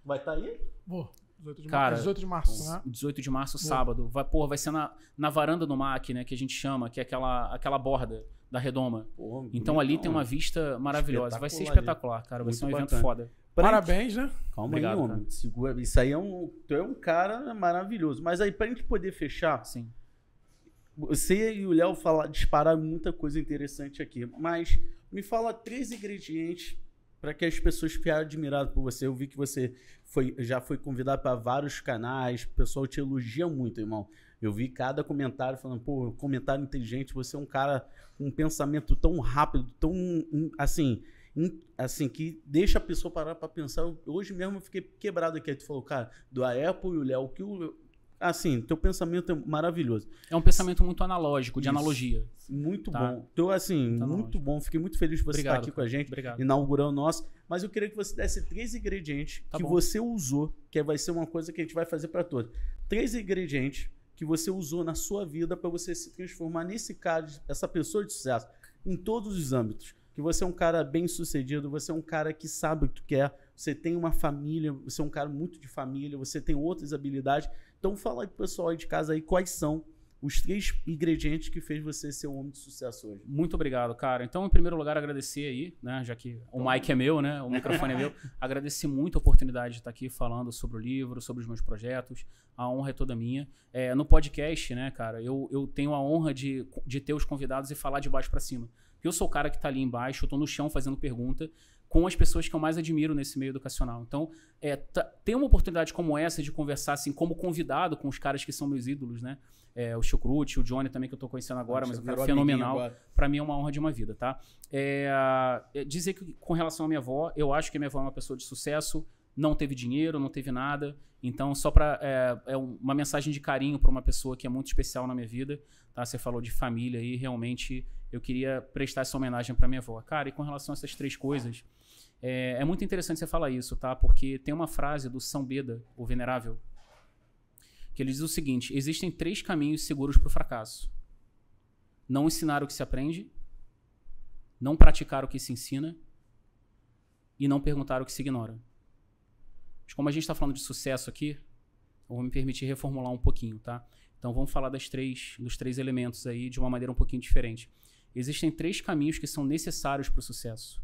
Vai estar aí? Vou. 18 de Cara, março, 18 de março, né? 18 de março, sábado. Vai ser na varanda do MAC, né? Que a gente chama, que é aquela borda da redoma. Porra, Então ali tem uma vista maravilhosa. Vai ser Espetacular espetacular, cara. Vai Muito ser um evento bacana. foda. Parabéns, né? Calma Obrigado, aí, homem. cara. Segura. Isso aí tu é um cara maravilhoso. Mas aí, pra gente poder fechar, Sim. você e o Léo dispararam muita coisa interessante aqui. Mas me fala 3 ingredientes para que as pessoas fiquem admiradas por você. Eu vi que você já foi convidado para vários canais. O pessoal te elogia muito, irmão. Eu vi cada comentário falando, pô, comentário inteligente. Você é um cara com um pensamento tão rápido, tão, assim, assim, que deixa a pessoa parar para pensar. Hoje mesmo eu fiquei quebrado aqui. Aí tu falou, cara, do Apple e o Léo, que assim, teu pensamento é maravilhoso. É um pensamento muito analógico, de analogia. Muito bom. Então, assim, muito bom. Fiquei muito feliz de você estar aqui com a gente, inaugurando o nosso. Mas eu queria que você desse 3 ingredientes que você usou, que vai ser uma coisa que a gente vai fazer para todos. 3 ingredientes que você usou na sua vida para você se transformar nesse cara, essa pessoa de sucesso, em todos os âmbitos. Que você é um cara bem sucedido, você é um cara que sabe o que tu quer, você tem uma família, você é um cara muito de família, você tem outras habilidades. Então fala aí pro pessoal aí de casa aí quais são os 3 ingredientes que fez você ser um homem de sucesso hoje. Muito obrigado, cara. Então, em primeiro lugar, agradecer aí, né, já que o mic é meu, né, o microfone é meu, agradecer muito a oportunidade de estar aqui falando sobre o livro, sobre os meus projetos. A honra é toda minha. No podcast, né, cara, eu tenho a honra de ter os convidados e falar de baixo para cima. Eu sou o cara que está ali embaixo, eu estou no chão fazendo pergunta com as pessoas que eu mais admiro nesse meio educacional. Então, ter uma oportunidade como essa de conversar assim, como convidado com os caras que são meus ídolos, né? O Chucrute, o Johnny também, que eu estou conhecendo agora, mas um cara fenomenal. Para mim é uma honra de uma vida, tá? Dizer que com relação à minha avó, eu acho que a minha avó é uma pessoa de sucesso, não teve dinheiro, não teve nada. Então, só para uma mensagem de carinho para uma pessoa que é muito especial na minha vida, tá? Você falou de família aí, realmente eu queria prestar essa homenagem para minha avó. Cara, e com relação a essas 3 coisas, é muito interessante você falar isso, tá? Porque tem uma frase do São Beda, o Venerável, que ele diz o seguinte: existem 3 caminhos seguros para o fracasso. Não ensinar o que se aprende, não praticar o que se ensina e não perguntar o que se ignora. Mas como a gente está falando de sucesso aqui, eu vou me permitir reformular um pouquinho, tá? Então vamos falar dos 3 elementos aí de uma maneira um pouquinho diferente. Existem 3 caminhos que são necessários para o sucesso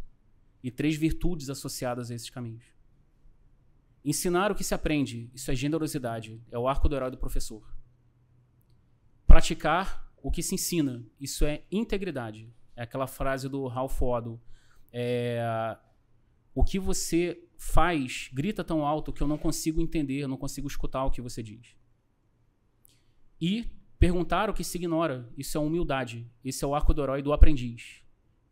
e 3 virtudes associadas a esses caminhos. Ensinar o que se aprende, isso é generosidade, é o arco do herói do professor. Praticar o que se ensina, isso é integridade, é aquela frase do Ralph Waldo. O que você faz grita tão alto que eu não consigo entender, eu não consigo escutar o que você diz. E perguntar o que se ignora, isso é humildade, esse é o arco do herói do aprendiz.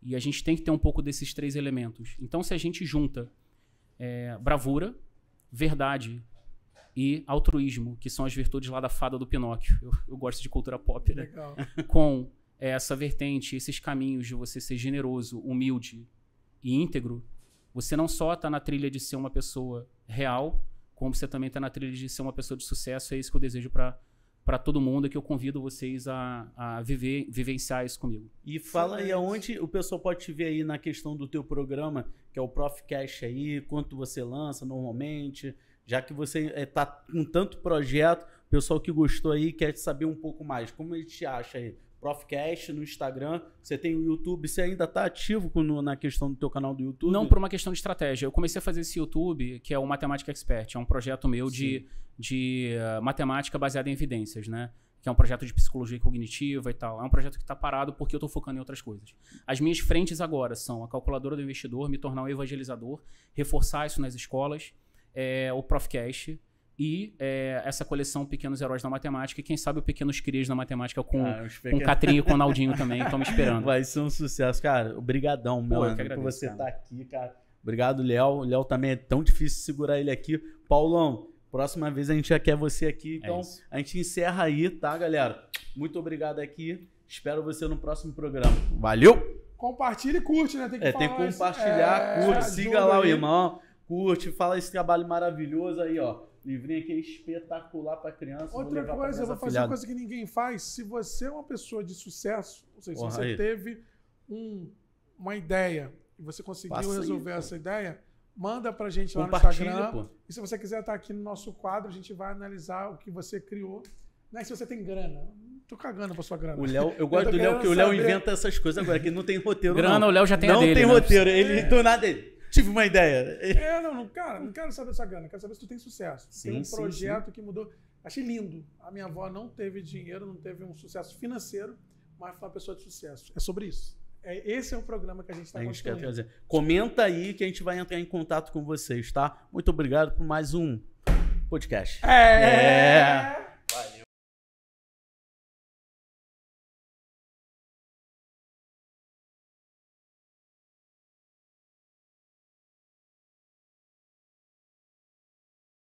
E a gente tem que ter um pouco desses 3 elementos. Então, se a gente junta bravura, verdade e altruísmo, que são as virtudes lá da fada do Pinóquio, eu gosto de cultura pop, né? Legal. Com essa vertente, esses caminhos de você ser generoso, humilde e íntegro, você não só está na trilha de ser uma pessoa real, como você também está na trilha de ser uma pessoa de sucesso. É isso que eu desejo para todo mundo, e que eu convido vocês a vivenciar isso comigo. E fala aí aonde o pessoal pode te ver aí na questão do teu programa, que é o Profcast aí, quanto você lança normalmente, já que você está com tanto projeto, o pessoal que gostou aí quer saber um pouco mais. Como ele te acha aí? Profcast no Instagram, você tem o YouTube, você ainda está ativo na questão do teu canal do YouTube? Não, por uma questão de estratégia. Eu comecei a fazer esse YouTube, que é o Matemática Expert, é um projeto meu de matemática baseada em evidências, né? Que é um projeto de psicologia cognitiva e tal. É um projeto que está parado porque eu estou focando em outras coisas. As minhas frentes agora são a calculadora do investidor, me tornar um evangelizador, reforçar isso nas escolas, o Profcast e essa coleção Pequenos Heróis da Matemática, e quem sabe o Pequenos Crias da Matemática com o Catrinho e com o Naldinho também, estão me esperando. Vai ser um sucesso, cara. Obrigadão, meu, por você estar aqui, cara. Obrigado, Léo. O Léo também é tão difícil segurar ele aqui. Paulão, próxima vez a gente já quer você aqui, então a gente encerra aí, tá, galera? Muito obrigado aqui. Espero você no próximo programa. Valeu! Compartilha e curte, né? Tem que tem que compartilhar, curte, siga lá o irmão, curte, fala esse trabalho maravilhoso aí, ó. Livrinho aqui é espetacular para criança. Outra coisa, eu vou fazer uma coisa que ninguém faz. Se você é uma pessoa de sucesso, ou seja, se você teve uma ideia e você conseguiu resolver essa ideia, manda pra gente lá no Instagram. Pô. E se você quiser estar aqui no nosso quadro, a gente vai analisar o que você criou. Não é se você tem grana. Tô cagando pra sua grana. O Léo, eu gosto do Léo, que o Léo inventa essas coisas agora, que não tem roteiro. Grana, o Léo já tem a dele. Não tem roteiro, ele do nada tive uma ideia. Cara, não quero saber dessa grana, quero saber se tu tem sucesso. Sim, tem um projeto que mudou. Achei lindo. A minha avó não teve dinheiro, não teve um sucesso financeiro, mas foi uma pessoa de sucesso. É sobre isso. Esse é o programa que a gente está construindo. Quer fazer. Comenta aí que a gente vai entrar em contato com vocês, tá? Muito obrigado por mais um podcast.